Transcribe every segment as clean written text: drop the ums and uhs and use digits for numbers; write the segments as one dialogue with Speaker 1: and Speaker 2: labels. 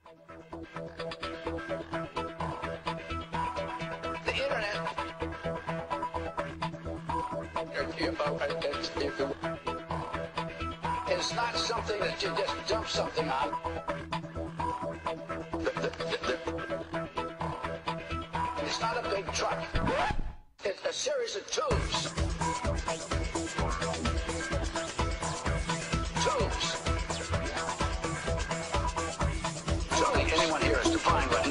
Speaker 1: The internet is not something that you just dump something on. It's not a big truck. It's a series of tubes. Surely anyone here has defined what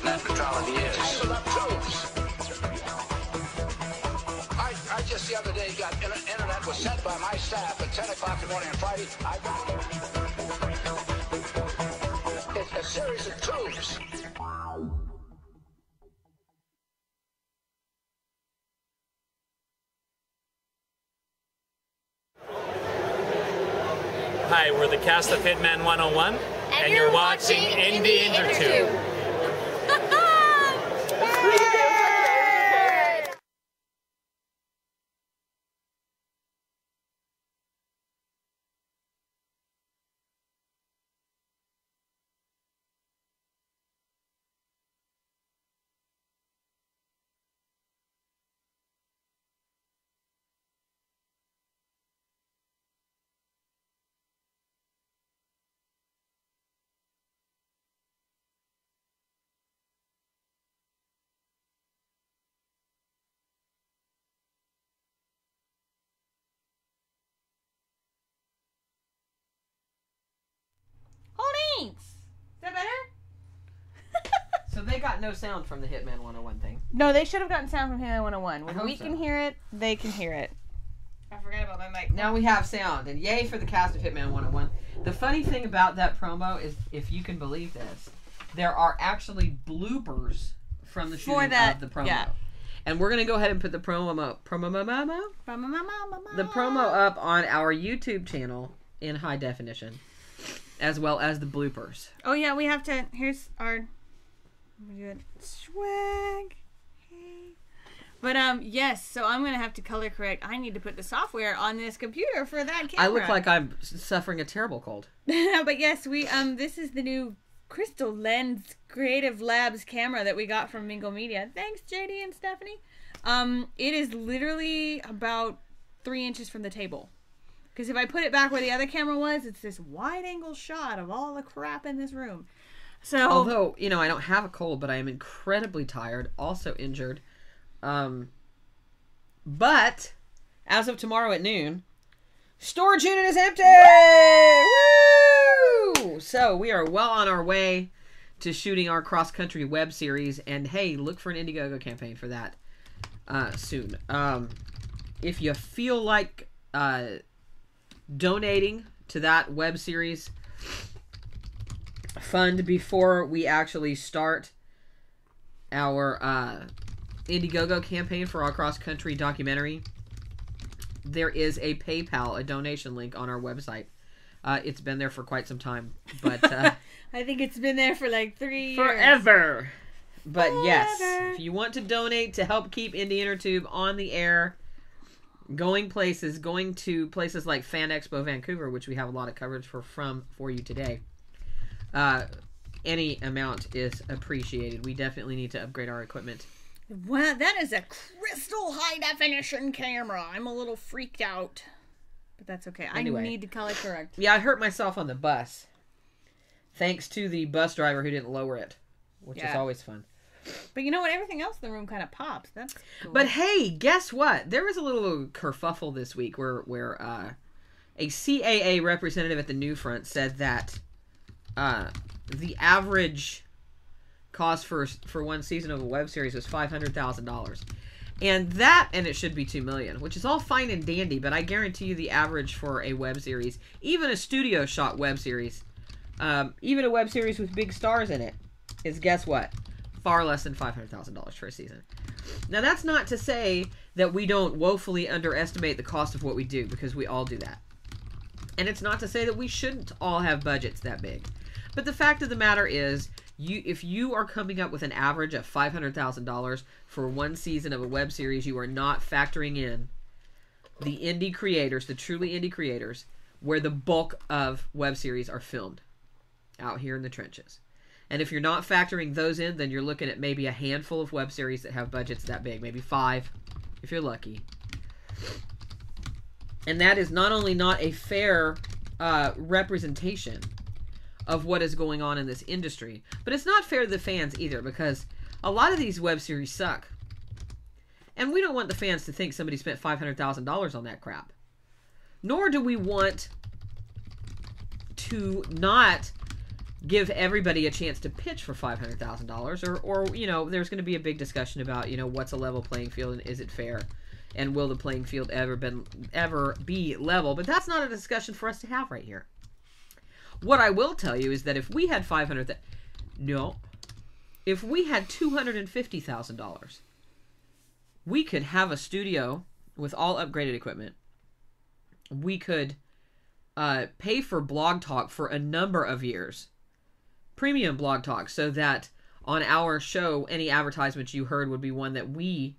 Speaker 1: net neutrality is. Tangled up tubes. I just the other day got internet was sent by my staff at 10 o'clock in the morning on Friday. It's a series of tubes.
Speaker 2: Hi, we're the cast of Hitman 101, and you're watching Indie Intertube.
Speaker 3: Is that better?
Speaker 4: So they got no sound from the Hitman 101 thing.
Speaker 3: No, they should have gotten sound from Hitman 101. When we
Speaker 4: so.
Speaker 3: can hear it, they can hear it. I forgot about my mic.
Speaker 4: Now we have sound, and yay for the cast of Hitman 101. The funny thing about that promo is, if you can believe this, there are actually bloopers from the shooting of the promo. Yeah. And we're going to go ahead and put the promo up on our YouTube channel in high definition, as well as the bloopers.
Speaker 3: Oh yeah, we have to. Here's our swag. Hey. But yes. So I'm gonna have to color correct. I need to put the software on this computer for that camera.
Speaker 4: I look like I'm suffering a terrible cold.
Speaker 3: But yes, we this is the new Crystal Lens Creative Labs camera that we got from Mingo Media. Thanks, JD and Stephanie. It is literally about 3 inches from the table. Because if I put it back where the other camera was, it's this wide-angle shot of all the crap in this room. So,
Speaker 4: although, you know, I don't have a cold, but I am incredibly tired, also injured. But, as of tomorrow at noon, storage unit is empty! Woo! So, we are well on our way to shooting our cross-country web series. And, hey, look for an Indiegogo campaign for that soon. If you feel like donating to that web series fund before we actually start our Indiegogo campaign for our cross-country documentary, there is a PayPal, a donation link on our website. It's been there for quite some time, but
Speaker 3: I think it's been there for like 3 years.
Speaker 4: Forever. But yes, if you want to donate to help keep Indie Intertube on the air, going to places like Fan Expo Vancouver, which we have a lot of coverage for you today. Any amount is appreciated. We definitely need to upgrade our equipment.
Speaker 3: Wow, that is a crystal high definition camera. I'm a little freaked out, but that's okay. Anyway, I need to color correct.
Speaker 4: Yeah, I hurt myself on the bus, thanks to the bus driver who didn't lower it, which is always fun.
Speaker 3: But you know what? Everything else in the room kind of pops. That's cool.
Speaker 4: But hey, guess what? There was a little kerfuffle this week where a CAA representative at the New Front said that the average cost for one season of a web series was $500,000. And it should be $2 million, which is all fine and dandy, but I guarantee you the average for a web series, even a studio shot web series, even a web series with big stars in it, is, guess what? Far less than $500,000 for a season. Now, that's not to say that we don't woefully underestimate the cost of what we do, because we all do that. And it's not to say that we shouldn't all have budgets that big. But the fact of the matter is, if you are coming up with an average of $500,000 for one season of a web series, you are not factoring in the indie creators, the truly indie creators, where the bulk of web series are filmed out here in the trenches. And if you're not factoring those in, then you're looking at maybe a handful of web series that have budgets that big. Maybe 5, if you're lucky. And that is not only not a fair representation of what is going on in this industry, but it's not fair to the fans either, because a lot of these web series suck. And we don't want the fans to think somebody spent $500,000 on that crap. Nor do we want to not give everybody a chance to pitch for $500,000, or there's going to be a big discussion about, what's a level playing field and is it fair, and will the playing field ever be level? But that's not a discussion for us to have right here. What I will tell you is that if we had if we had $250,000, we could have a studio with all upgraded equipment. We could pay for Blog Talk for a number of years. Premium Blog Talk, so that on our show, any advertisements you heard would be one that we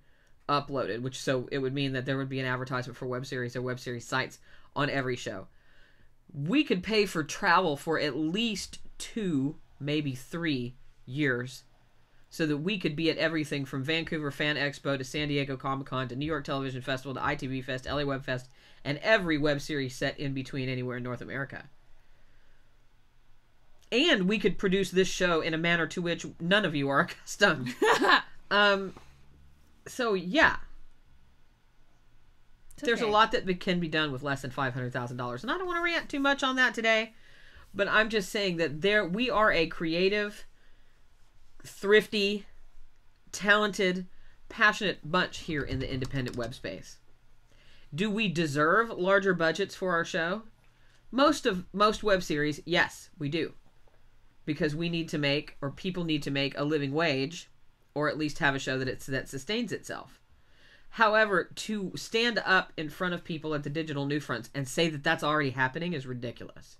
Speaker 4: uploaded, so it would mean that there would be an advertisement for web series or web series sites on every show. We could pay for travel for at least 2, maybe 3 years, so that we could be at everything from Vancouver Fan Expo to San Diego Comic-Con to New York Television Festival to ITV Fest, LA Web Fest, and every web series set in between anywhere in North America. And we could produce this show in a manner to which none of you are accustomed. So, yeah. There's a lot that can be done with less than $500,000. And I don't want to rant too much on that today, but I'm just saying that we are a creative, thrifty, talented, passionate bunch here in the independent web space. Do we deserve larger budgets for our show? Most web series, yes, we do. Because we need to make, or people need to make, a living wage, or at least have a show that sustains itself. However, to stand up in front of people at the Digital Newfronts and say that that's already happening is ridiculous.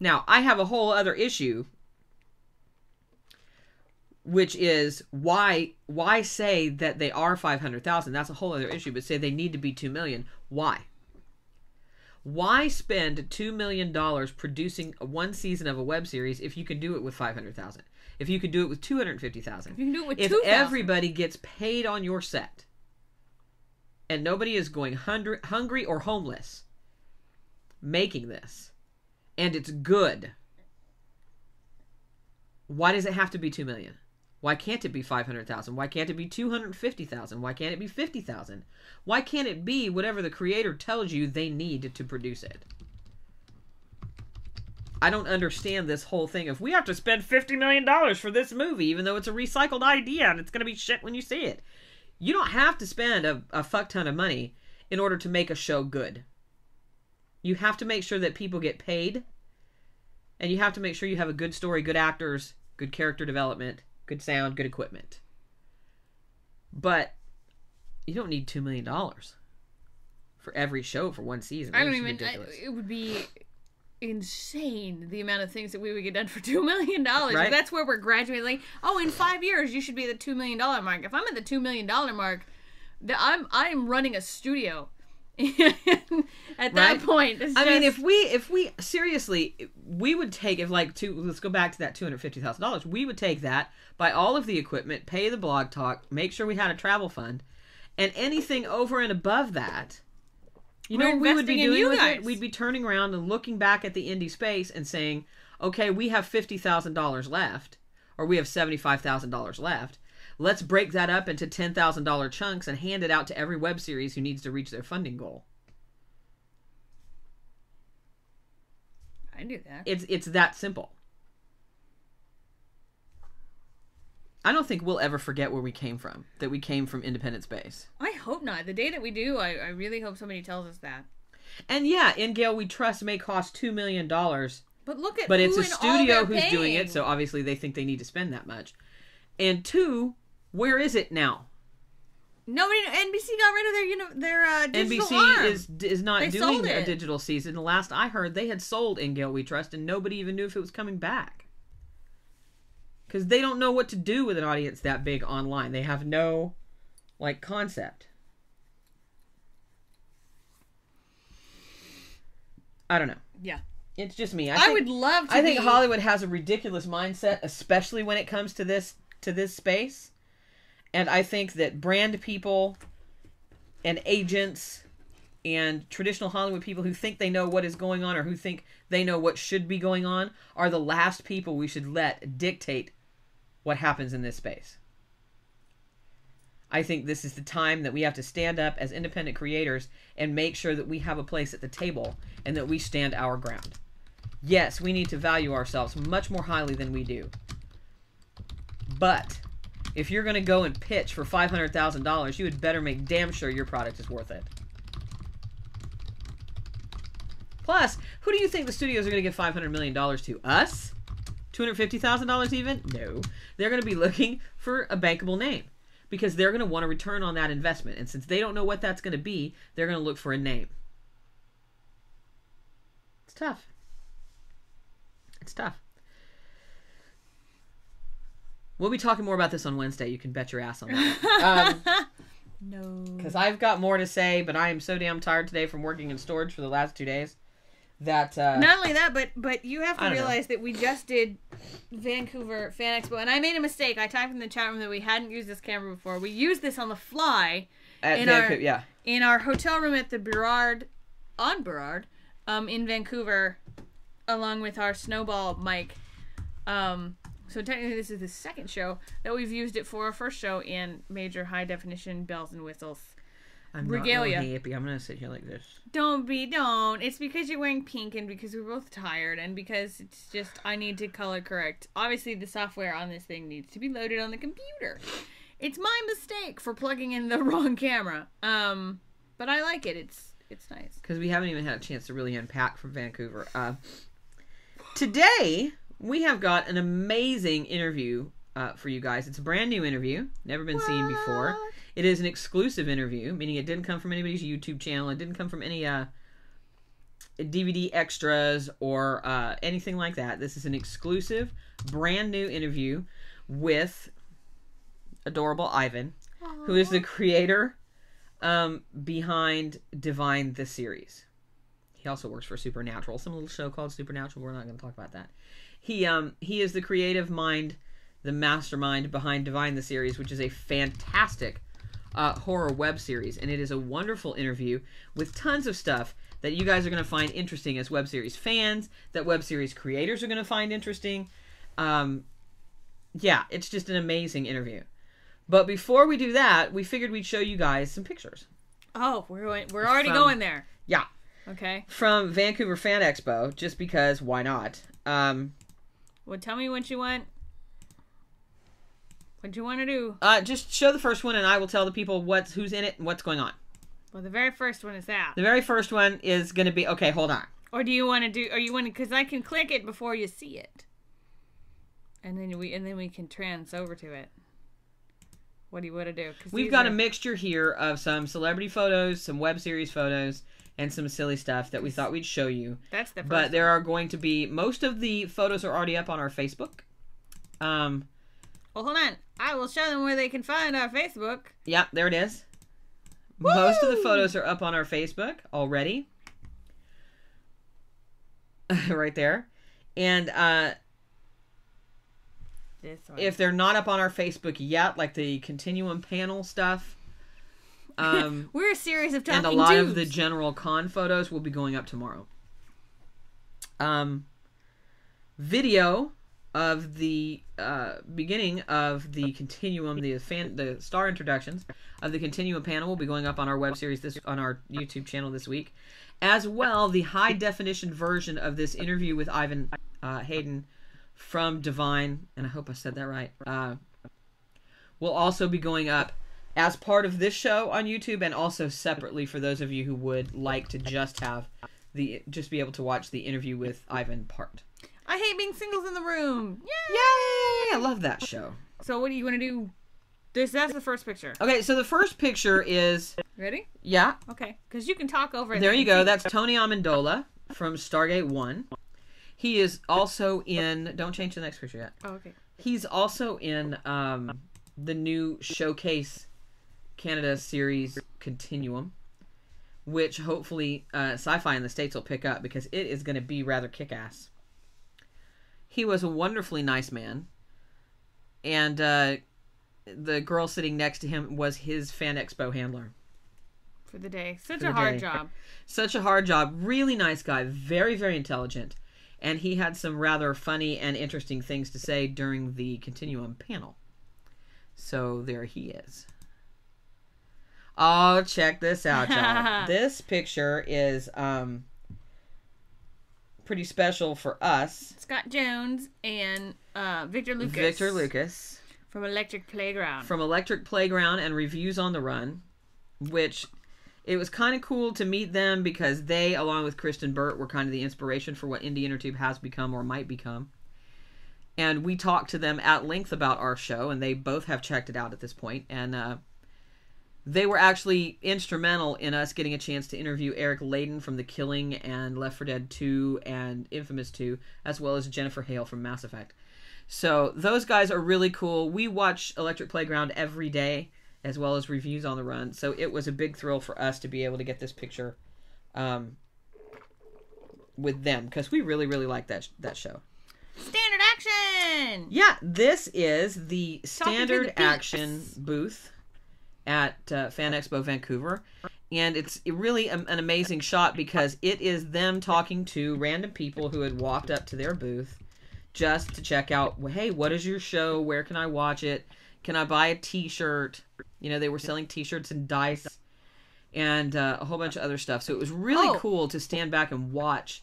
Speaker 4: Now, I have a whole other issue, which is why say that they are 500,000? That's a whole other issue, but say they need to be 2 million. Why? Why spend $2 million producing one season of a web series if you can do it with 500,000? If you could do it with 250,000?
Speaker 3: You can do it with
Speaker 4: if
Speaker 3: 2,000.
Speaker 4: Everybody gets paid on your set, and nobody is going hungry or homeless making this, and it's good, why does it have to be 2 million? Why can't it be 500,000? Why can't it be 250,000? Why can't it be 50,000? Why can't it be whatever the creator tells you they need to produce it? I don't understand this whole thing of we have to spend $50 million for this movie, even though it's a recycled idea and it's going to be shit when you see it. You don't have to spend a fuck ton of money in order to make a show good. You have to make sure that people get paid, and you have to make sure you have a good story, good actors, good character development, good sound, good equipment. But you don't need $2 million for every show for one season.
Speaker 3: It would be insane the amount of things that we would get done for $2 million.
Speaker 4: Right?
Speaker 3: That's where we're graduating. Like, in 5 years you should be at the $2 million mark. If I'm at the $2 million mark, I'm running a studio. At that point, it's
Speaker 4: if we seriously, we would take let's go back to that $250,000. We would take that, buy all of the equipment, pay the Blog Talk, make sure we had a travel fund, and anything over and above that, we would be doing with it. We'd be turning around and looking back at the indie space and saying, okay, we have $50,000 left, or we have $75,000 left. Let's break that up into $10,000 chunks and hand it out to every web series who needs to reach their funding goal.
Speaker 3: I do that.
Speaker 4: It's that simple. I don't think we'll ever forget where we came from. That we came from independent space.
Speaker 3: I hope not. The day that we do, I really hope somebody tells us that.
Speaker 4: And yeah, In Gale We Trust may cost $2 million.
Speaker 3: But
Speaker 4: it's a studio who's doing it, so obviously they think they need to spend that much. And 2, where is it now?
Speaker 3: Nobody. NBC got rid of their digital
Speaker 4: NBC
Speaker 3: arm.
Speaker 4: is not doing a digital season. The last I heard, they had sold In Gale We Trust, and nobody even knew if it was coming back. Because they don't know what to do with an audience that big online. They have no, concept. I don't know.
Speaker 3: Yeah.
Speaker 4: It's just me.
Speaker 3: I would love to.
Speaker 4: I think Hollywood has a ridiculous mindset, especially when it comes to this space. And I think that brand people and agents and traditional Hollywood people who think they know what is going on or who think they know what should be going on are the last people we should let dictate what happens in this space. I think this is the time that we have to stand up as independent creators and make sure that we have a place at the table and that we stand our ground. Yes, we need to value ourselves much more highly than we do. But if you're going to go and pitch for $500,000, you had better make damn sure your product is worth it. Plus, who do you think the studios are going to give $500 million to? Us? $250,000 even? No. They're going to be looking for a bankable name because they're going to want a return on that investment. And since they don't know what that's going to be, they're going to look for a name. It's tough. It's tough. We'll be talking more about this on Wednesday. You can bet your ass on that.
Speaker 3: No.
Speaker 4: Because I've got more to say, but I am so damn tired today from working in storage for the last 2 days that...
Speaker 3: Not only that, but you have to realize that we just did Vancouver Fan Expo, and I made a mistake. I typed in the chat room that we hadn't used this camera before. We used this on the fly in our hotel room at the Burrard, in Vancouver, along with our Snowball mic. So technically this is the second show that we've used it for. Our first show in major high definition bells and whistles. Regalia.
Speaker 4: I'm not real happy. I'm going to sit here like this.
Speaker 3: Don't. It's because you're wearing pink and because we're both tired and because it's just, I need to color correct. Obviously the software on this thing needs to be loaded on the computer. It's my mistake for plugging in the wrong camera. But I like it. It's nice.
Speaker 4: Because we haven't even had a chance to really unpack from Vancouver. Today, we have got an amazing interview for you guys. It's a brand new interview. Never been seen before. It is an exclusive interview, meaning it didn't come from anybody's YouTube channel. It didn't come from any DVD extras or anything like that. This is an exclusive, brand new interview with adorable Ivan, who is the creator behind Divine the series. He also works for Supernatural, some little show called Supernatural. We're not going to talk about that. He is the creative mind, the mastermind behind Divine the series, which is a fantastic horror web series, and it is a wonderful interview with tons of stuff that you guys are going to find interesting as web series fans, that web series creators are going to find interesting. Yeah, it's just an amazing interview. But before we do that, we figured we'd show you guys some pictures.
Speaker 3: Oh, we're already going there.
Speaker 4: Yeah.
Speaker 3: Okay.
Speaker 4: From Vancouver Fan Expo, just because, why not?
Speaker 3: Well, tell me what you want. What you want to do?
Speaker 4: Just show the first one, and I will tell the people who's in it and what's going on.
Speaker 3: Well, the very first one is that.
Speaker 4: The very first one is going to be... Okay, hold on.
Speaker 3: Or do you want to do... Or you want to... Because I can click it before you see it. And then we can trans over to it. What do you want to do?
Speaker 4: We've got a mixture here of some celebrity photos, some web series photos, and some silly stuff that we thought we'd show you.
Speaker 3: That's the first
Speaker 4: But there are going to be... Most of the photos are already up on our Facebook.
Speaker 3: Well, hold on. I will show them where they can find our Facebook.
Speaker 4: Yeah, there it is.
Speaker 3: Woo!
Speaker 4: Most of the photos are up on our Facebook already. Right there. And
Speaker 3: this one.
Speaker 4: If they're not up on our Facebook yet, like the Continuum panel stuff...
Speaker 3: we're a series of talking
Speaker 4: and a lot
Speaker 3: dudes.
Speaker 4: of the general con photos will be going up tomorrow. Video of the beginning of the Continuum, the star introductions of the Continuum panel will be going up on our web series on our YouTube channel this week. As well, the high definition version of this interview with Ivan Hayden from Divine, and I hope I said that right, will also be going up as part of this show on YouTube, and also separately for those of you who would like to just be able to watch the interview with Ivan part.
Speaker 3: I hate being singles in the room. Yay!
Speaker 4: Yay! I love that show.
Speaker 3: So what do you want to do? That's the first picture.
Speaker 4: Okay, so the first picture is...
Speaker 3: Ready?
Speaker 4: Yeah.
Speaker 3: Okay, because you can talk over it.
Speaker 4: There you go. That's Tony Amendola from Stargate 1. He is also in... Don't change the next picture yet.
Speaker 3: Oh, okay.
Speaker 4: He's also in the new Showcase Canada series Continuum, which hopefully Sci-Fi in the States will pick up because it is going to be rather kick-ass. He was a wonderfully nice man. And the girl sitting next to him was his Fan Expo handler.
Speaker 3: For the day. Such a hard job.
Speaker 4: Such a hard job. Really nice guy. Very, very intelligent. And he had some rather funny and interesting things to say during the Continuum panel. So there he is. Oh, check this out, y'all. This picture is pretty special for us.
Speaker 3: Scott Jones and Victor Lucas.
Speaker 4: Victor Lucas.
Speaker 3: From Electric Playground.
Speaker 4: From Electric Playground and Reviews on the Run, which it was kind of cool to meet them because they, along with Kristen Burt, were kind of the inspiration for what Indie Intertube has become or might become. And we talked to them at length about our show, and they both have checked it out at this point. And they were actually instrumental in us getting a chance to interview Eric Layden from The Killing and Left 4 Dead 2 and Infamous 2, as well as Jennifer Hale from Mass Effect. So those guys are really cool. We watch Electric Playground every day, as well as Reviews on the Run. So it was a big thrill for us to be able to get this picture with them, because we really, really like that show.
Speaker 3: Standard Action!
Speaker 4: Yeah, this is the Standard Action booth at Fan Expo Vancouver. And it's really an amazing shot because it is them talking to random people who had walked up to their booth just to check out, hey, what is your show? Where can I watch it? Can I buy a t-shirt? You know, they were selling t-shirts and dice and a whole bunch of other stuff. So it was really cool to stand back and watch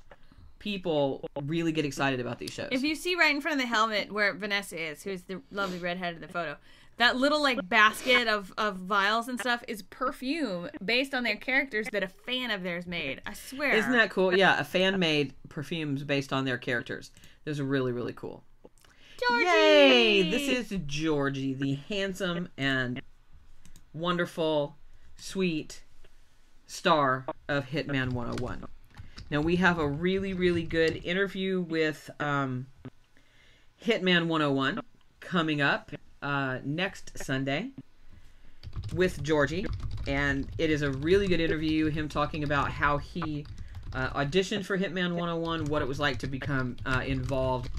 Speaker 4: people really get excited about these shows.
Speaker 3: If you see right in front of the helmet where Vanessa is, who's the lovely redhead in the photo, that little like basket of vials and stuff is perfume based on their characters that a fan of theirs made. I swear.
Speaker 4: Isn't that cool? Yeah, a fan made perfumes based on their characters. Those are really, really cool.
Speaker 3: Georgie!
Speaker 4: Yay! This is Georgie, the handsome and wonderful, sweet star of Hitman 101. Now, we have a really, really good interview with Hitman 101 coming up next Sunday with Georgie. And it is a really good interview, him talking about how he auditioned for Hitman 101, what it was like to become involved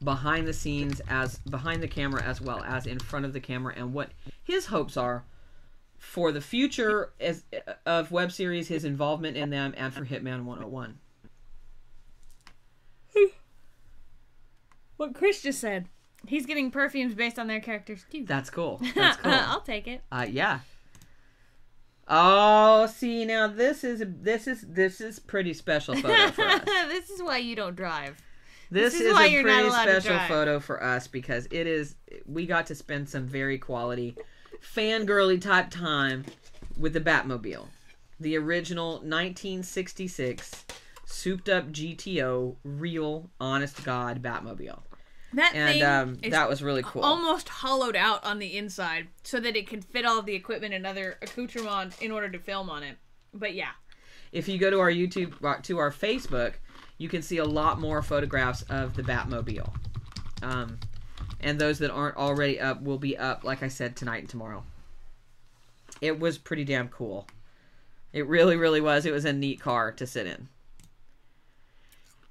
Speaker 4: behind the scenes, as behind the camera as well as in front of the camera, and what his hopes are for the future of web series, his involvement in them, and for Hitman 101.
Speaker 3: What Chris just said. He's getting perfumes based on their characters too.
Speaker 4: That's cool. That's cool.
Speaker 3: I'll take it.
Speaker 4: Yeah. Oh, see, now this is pretty special photo for us.
Speaker 3: This is why you don't drive.
Speaker 4: This is
Speaker 3: why
Speaker 4: a
Speaker 3: you're not
Speaker 4: pretty
Speaker 3: allowed to
Speaker 4: special
Speaker 3: drive.
Speaker 4: photo for us because we got to spend some very quality fangirly type time with the Batmobile. The original 1966 souped up GTO, real, honest God Batmobile.
Speaker 3: That thing is
Speaker 4: that was really cool.
Speaker 3: Almost hollowed out on the inside so that it can fit all the equipment and other accoutrements in order to film on it. But yeah.
Speaker 4: If you go to our YouTube, to our Facebook, you can see a lot more photographs of the Batmobile. And those that aren't already up will be up, like I said, tonight and tomorrow. It was pretty damn cool. It really, really was. It was a neat car to sit in.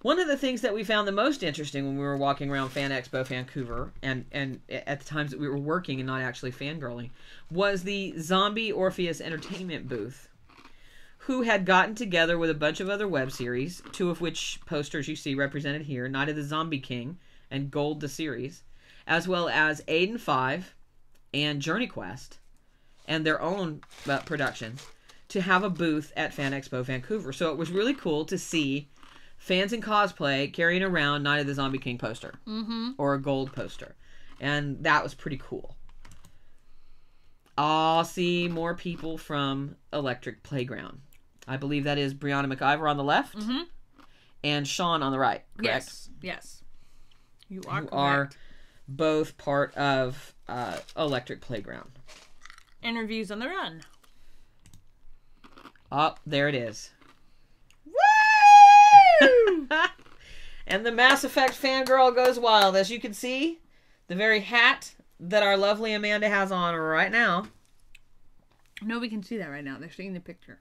Speaker 4: One of the things that we found the most interesting when we were walking around Fan Expo Vancouver, and at the times that we were working and not actually fangirling, was the Zombie Orpheus Entertainment booth, who had gotten together with a bunch of other web series, two of which posters you see represented here, Night of the Zombie King and Gold the Series, as well as Aiden 5 and Journey Quest, and their own productions, to have a booth at Fan Expo Vancouver. So it was really cool to see fans in cosplay carrying around Night of the Zombie King poster. Mm-hmm. Or a gold poster. And that was pretty cool. I'll see more people from Electric Playground. I believe that is Brianna McIver on the left. Mm-hmm. And Sean on the right, correct?
Speaker 3: Yes. You are correct.
Speaker 4: Are both part of Electric Playground.
Speaker 3: Interviews on the Run.
Speaker 4: Oh, there it is.
Speaker 3: Woo!
Speaker 4: And the Mass Effect fangirl goes wild. As you can see, the very hat that our lovely Amanda has on right now.
Speaker 3: Nobody can see that right now. They're seeing the picture.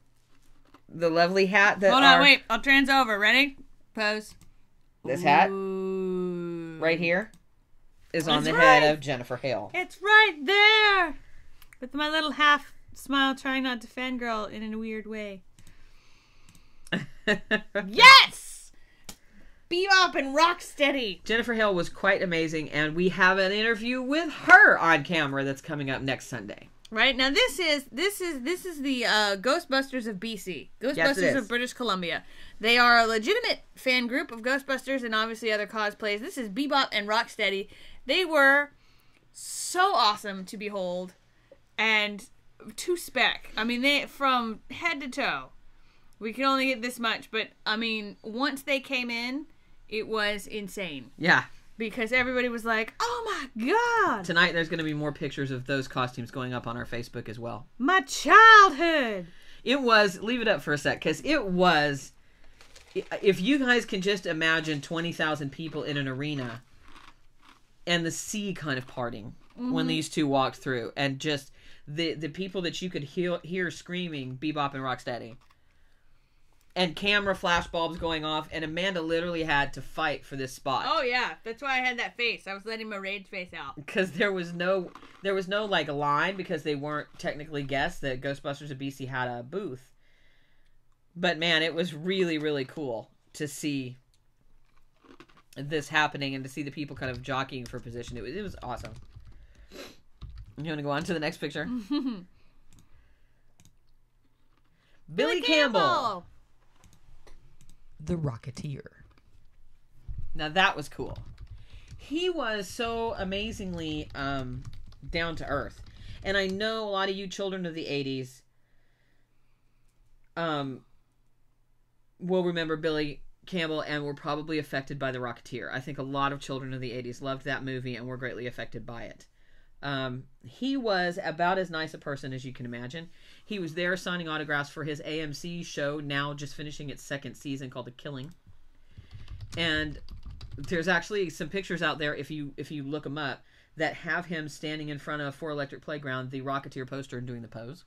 Speaker 4: the lovely hat that
Speaker 3: Hold on, wait. I'll trans over. Ready? Pose.
Speaker 4: This hat
Speaker 3: Ooh.
Speaker 4: right here is on
Speaker 3: That's
Speaker 4: the head
Speaker 3: right.
Speaker 4: of Jennifer Hale.
Speaker 3: It's right there. With my little half smile, trying not to fangirl in a weird way. Yes! Bebop and Rocksteady.
Speaker 4: Jennifer Hale was quite amazing, and we have an interview with her on camera that's coming up next Sunday.
Speaker 3: Right now, this is the Ghostbusters of BC, Ghostbusters of British Columbia. They are a legitimate fan group of Ghostbusters and obviously other cosplays. This is Bebop and Rocksteady. They were so awesome to behold, and to spec. I mean, they from head to toe. We can only get this much, but I mean, once they came in, it was insane.
Speaker 4: Yeah.
Speaker 3: Because everybody was like, oh my God.
Speaker 4: Tonight there's going to be more pictures of those costumes going up on our Facebook as well.
Speaker 3: My childhood.
Speaker 4: It was, leave it up for a sec, because it was, if you guys can just imagine 20,000 people in an arena and the sea kind of parting when these two walked through, and just the people that you could hear screaming Bebop and Rocksteady. And camera flash bulbs going off, and Amanda literally had to fight for this spot.
Speaker 3: Oh yeah, that's why I had that face. I was letting my rage face out.
Speaker 4: Because there was no like line, because they weren't technically guests that Ghostbusters of BC had a booth. But man, it was really, really cool to see this happening and to see the people kind of jockeying for position. It was awesome. You want to go on to the next picture? Billy Campbell. The Rocketeer. Now that was cool. He was so amazingly down to earth. And I know a lot of you children of the 80s will remember Billy Campbell and were probably affected by The Rocketeer. I think a lot of children of the 80s loved that movie and were greatly affected by it. He was about as nice a person as you can imagine. He was there signing autographs for his AMC show, now just finishing its second season, called The Killing. And there's actually some pictures out there, if you look them up, that have him standing in front of For Electric Playground, the Rocketeer poster, and doing the pose.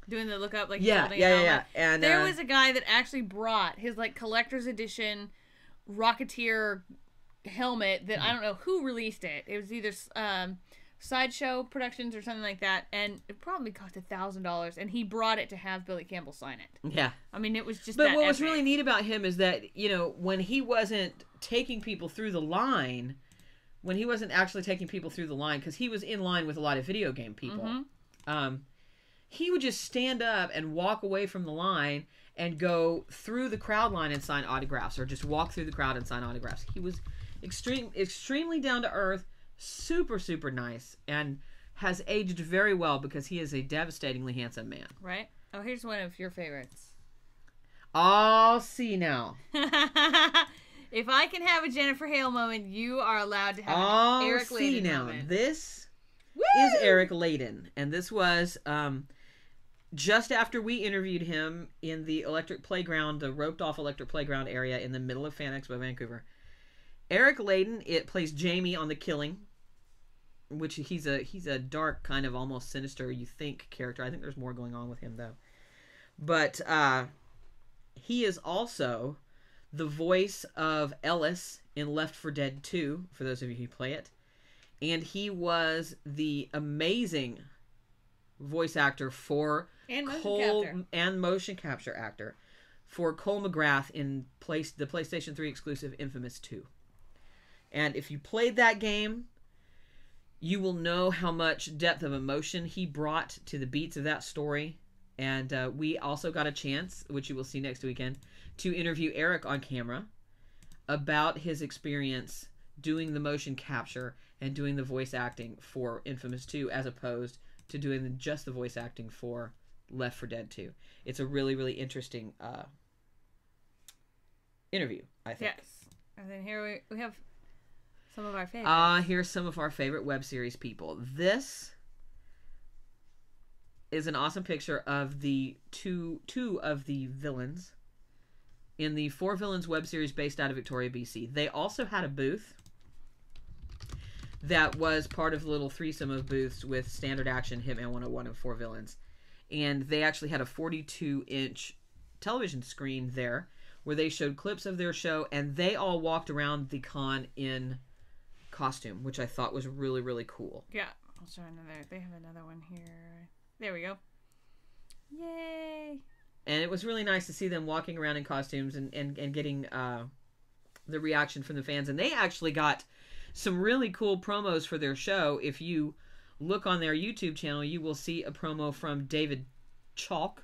Speaker 3: Doing the look up, like
Speaker 4: yeah. And
Speaker 3: there was a guy that actually brought his like collector's edition Rocketeer helmet that I don't know who released it. It was either Sideshow Productions or something like that, and it probably cost $1,000. And he brought it to have Billy Campbell sign it.
Speaker 4: Yeah,
Speaker 3: I mean, it was just.
Speaker 4: But what was really neat about him is that, you know, when he wasn't taking people through the line, when he wasn't actually taking people through the line, because he was in line with a lot of video game people, he would just stand up and walk away from the line and go through the crowd line and sign autographs, or just walk through the crowd and sign autographs. He was extremely down to earth, super, super nice, and has aged very well because he is a devastatingly handsome man.
Speaker 3: Right? Oh, here's one of your favorites.
Speaker 4: I'll see now.
Speaker 3: If I can have a Jennifer Hale moment, you are allowed to have an Eric Layden moment.
Speaker 4: This is Eric Layden, and this was just after we interviewed him in the Electric Playground, the roped-off Electric Playground area in the middle of Fan Expo Vancouver. Eric Layden, plays Jamie on The Killing, which he's a dark, kind of almost sinister, you think, character. I think there's more going on with him, though. But he is also the voice of Ellis in Left 4 Dead 2, for those of you who play it. And he was the amazing voice actor for motion capture actor for Cole McGrath in the PlayStation 3 exclusive Infamous 2. And if you played that game, you will know how much depth of emotion he brought to the beats of that story. And we also got a chance, which you will see next weekend, to interview Eric on camera about his experience doing the motion capture and doing the voice acting for Infamous 2, as opposed to doing just the voice acting for Left 4 Dead 2. It's a really, really interesting interview, I think.
Speaker 3: Yes. And then here we have some of our favorites.
Speaker 4: Here's some of our favorite web series people. This is an awesome picture of the two of the villains in the 4 Villains web series based out of Victoria, BC. They also had a booth that was part of the little threesome of booths with Standard Action, Hitman 101, and 4 Villains. and they actually had a 42-inch television screen there where they showed clips of their show, and they all walked around the con in costume, which I thought was really, really cool.
Speaker 3: Yeah. I'll show another. They have another one here. There we go. Yay.
Speaker 4: And it was really nice to see them walking around in costumes and getting the reaction from the fans. And they actually got some really cool promos for their show. If you look on their YouTube channel, you will see a promo from Gary Chalk,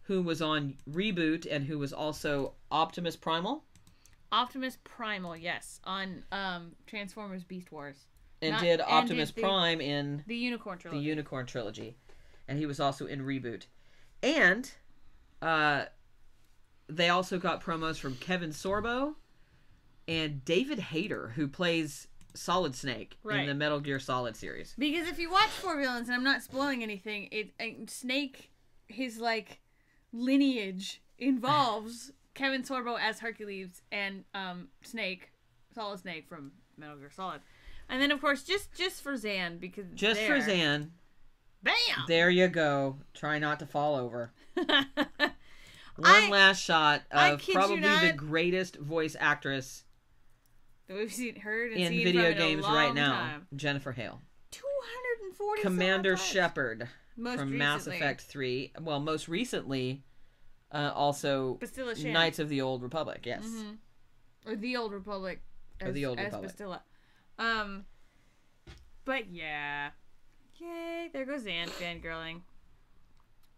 Speaker 4: who was on Reboot and who was also Optimus Primal.
Speaker 3: Optimus Primal, yes, on Transformers Beast Wars.
Speaker 4: And did Optimus Prime in
Speaker 3: the Unicorn
Speaker 4: Trilogy. And he was also in Reboot. And they also got promos from Kevin Sorbo and David Hayter, who plays Solid Snake in the Metal Gear Solid series.
Speaker 3: Because if you watch 4 Villains, and I'm not spoiling anything, Snake, his like lineage involves Kevin Sorbo as Hercules and Solid Snake from Metal Gear Solid. And then of course just for Zan, because
Speaker 4: for Zan.
Speaker 3: Bam!
Speaker 4: There you go. Try not to fall over. One last shot of probably the greatest voice actress
Speaker 3: that we've heard
Speaker 4: in video games right now, Jennifer Hale.
Speaker 3: 240
Speaker 4: Commander Shepard from Mass Effect 3. Well, most recently, also Knights of the Old Republic. Yes,
Speaker 3: or the Old Republic. Bastilla. But yeah, yay! There goes Anne fangirling.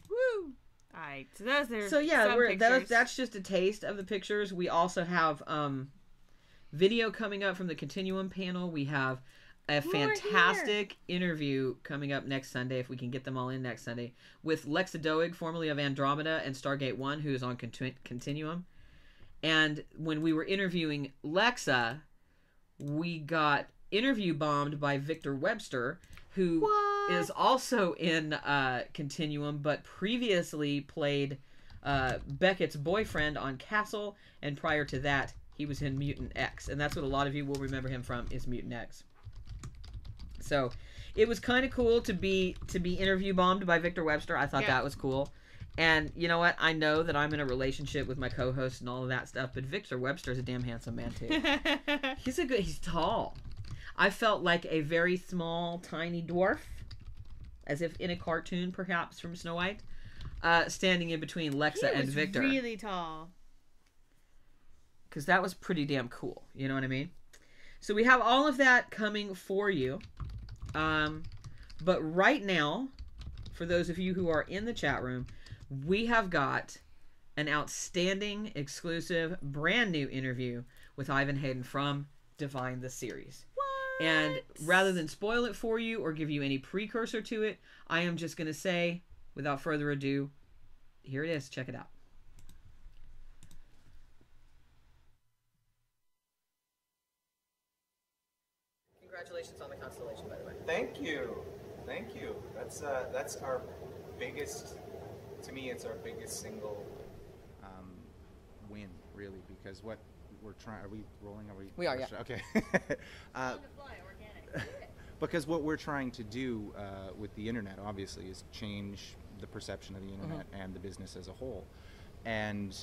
Speaker 3: Woo! Alright, so those are
Speaker 4: that's just a taste of the pictures. We also have video coming up from the Continuum panel. We have a fantastic interview coming up next Sunday, if we can get them all in next Sunday, with Lexa Doig, formerly of Andromeda and Stargate 1, who is on Continuum. And when we were interviewing Lexa, we got interview bombed by Victor Webster, who is also in Continuum, but previously played Beckett's boyfriend on Castle, and prior to that, he was in Mutant X, and that's what a lot of you will remember him from, is Mutant X. So it was kind of cool to be interview bombed by Victor Webster. I thought that was cool. And you know what? I know that I'm in a relationship with my co-host and all of that stuff, but Victor Webster's a damn handsome man too. He's tall. I felt like a very small, tiny dwarf, as if in a cartoon, perhaps, from Snow White, standing in between Lexa and Victor.
Speaker 3: He was really tall.
Speaker 4: Because that was pretty damn cool. You know what I mean? So we have all of that coming for you. But right now, for those of you who are in the chat room, we have got an outstanding, exclusive, brand new interview with Ivan Hayden from Divine the Series. And rather than spoil it for you or give you any precursor to it, I am just going to say, without further ado, here it is. Check it out. Congratulations on the constellation, by the way.
Speaker 5: Thank you. That's our biggest, to me, it's our biggest single
Speaker 6: win, really, because what we're trying, are we rolling?
Speaker 4: We are, yeah.
Speaker 6: Okay. Because what we're trying to do with the internet, obviously, is change the perception of the internet and the business as a whole. And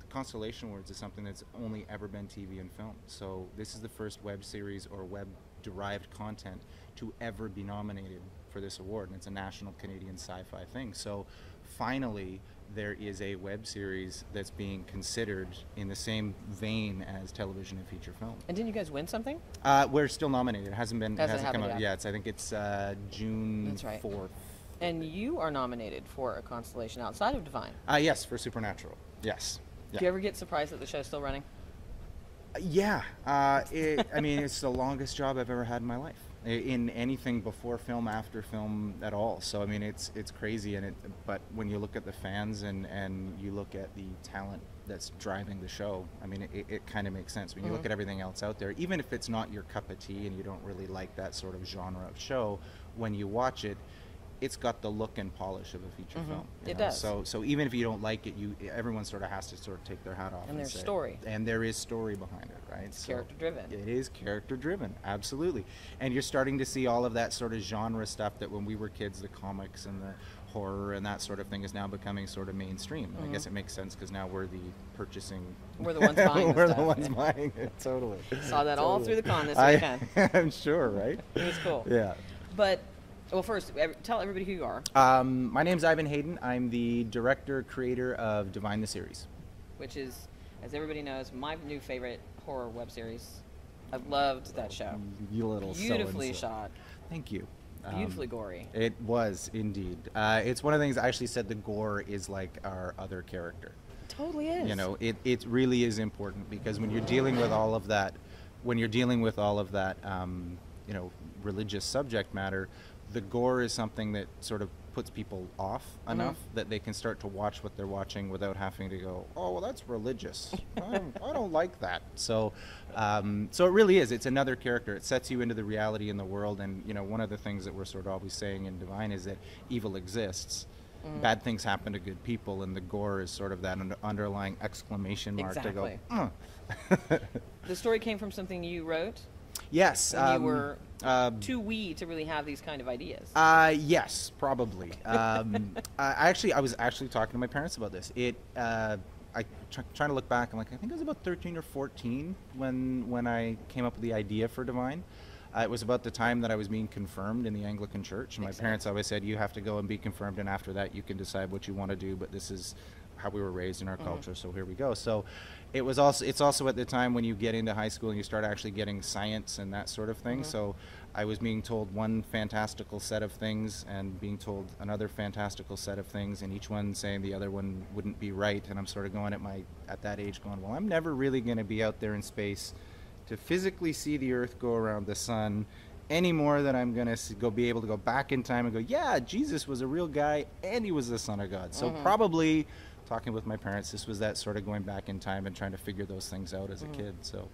Speaker 6: Constellation Awards is something that's only ever been TV and film. So this is the first web series or web-derived content to ever be nominated for this award, and it's a national Canadian sci-fi thing. So finally, there is a web series that's being considered in the same vein as television and feature film.
Speaker 4: And didn't you guys win something?
Speaker 6: We're still nominated. It hasn't come out yet. I think it's June 4th.
Speaker 4: And you are nominated for a constellation outside of Divine.
Speaker 6: Yes, for Supernatural. Yes.
Speaker 4: Do you ever get surprised that the show's still running?
Speaker 6: Yeah. I mean, it's the longest job I've ever had in my life. In anything before film, after film, at all. So I mean, it's crazy, but when you look at the fans and you look at the talent that's driving the show, I mean, it kind of makes sense. When you look at everything else out there, even if it's not your cup of tea and you don't really like that sort of genre of show, when you watch it, it's got the look and polish of a feature film.
Speaker 7: It
Speaker 6: know?
Speaker 7: does.
Speaker 6: So even if you don't like it, everyone sort of has to sort of take their hat off.
Speaker 7: And there's
Speaker 6: say,
Speaker 7: story.
Speaker 6: And there is story behind it, right?
Speaker 7: It's character driven.
Speaker 6: It is character driven, absolutely. And you're starting to see all of that sort of genre stuff that when we were kids, the comics and the horror and that sort of thing is now becoming sort of mainstream. I guess it makes sense because now we're the purchasing.
Speaker 7: We're the ones buying
Speaker 6: We're
Speaker 7: the
Speaker 6: the
Speaker 7: stuff.
Speaker 6: ones buying it, totally.
Speaker 7: Saw that all through the con this
Speaker 6: I-
Speaker 7: weekend.
Speaker 6: I'm sure, right?
Speaker 7: It was cool.
Speaker 6: Yeah.
Speaker 7: But, well, first, tell everybody who you are,
Speaker 6: My name's Ivan Hayden. I'm the director, creator of Divine the Series.
Speaker 7: which is, as everybody knows, my new favorite horror web series. I loved that show.
Speaker 6: You little
Speaker 7: Beautifully
Speaker 6: so-and-so.
Speaker 7: shot,
Speaker 6: Thank you.
Speaker 7: beautifully gory.
Speaker 6: It was indeed. It's one of the things I actually said the gore is like our other character.
Speaker 7: Totally is.
Speaker 6: You know, it really is important because when you're dealing with all of that, you know, religious subject matter, the gore is something that sort of puts people off enough that they can start to watch what they're watching without having to go, oh, well, that's religious. I don't like that. So it really is. It's another character. It sets you into the reality in the world. And, you know, one of the things that we're sort of always saying in Divine is that evil exists. Bad things happen to good people, and the gore is sort of that underlying exclamation mark
Speaker 7: Exactly.
Speaker 6: to go,
Speaker 7: The story came from something you wrote
Speaker 6: Yes.
Speaker 7: when you were too wee to really have these kind of ideas.
Speaker 6: Yes, probably. I was actually talking to my parents about this. Trying to look back, I'm like, I think I was about 13 or 14 when I came up with the idea for Divine. It was about the time that I was being confirmed in the Anglican Church, and my parents always said, you have to go and be confirmed, and after that you can decide what you want to do, but this is how we were raised in our culture, so here we go. So it's also at the time when you get into high school and you start actually getting science and that sort of thing. So I was being told one fantastical set of things and being told another fantastical set of things, and each one saying the other one wouldn't be right, and I'm sort of going at that age going, well, I'm never really going to be out there in space to physically see the Earth go around the sun any more than I'm going to be able to go back in time and go, yeah, Jesus was a real guy and he was the Son of God. So probably talking with my parents, this was that sort of going back in time and trying to figure those things out as a kid. So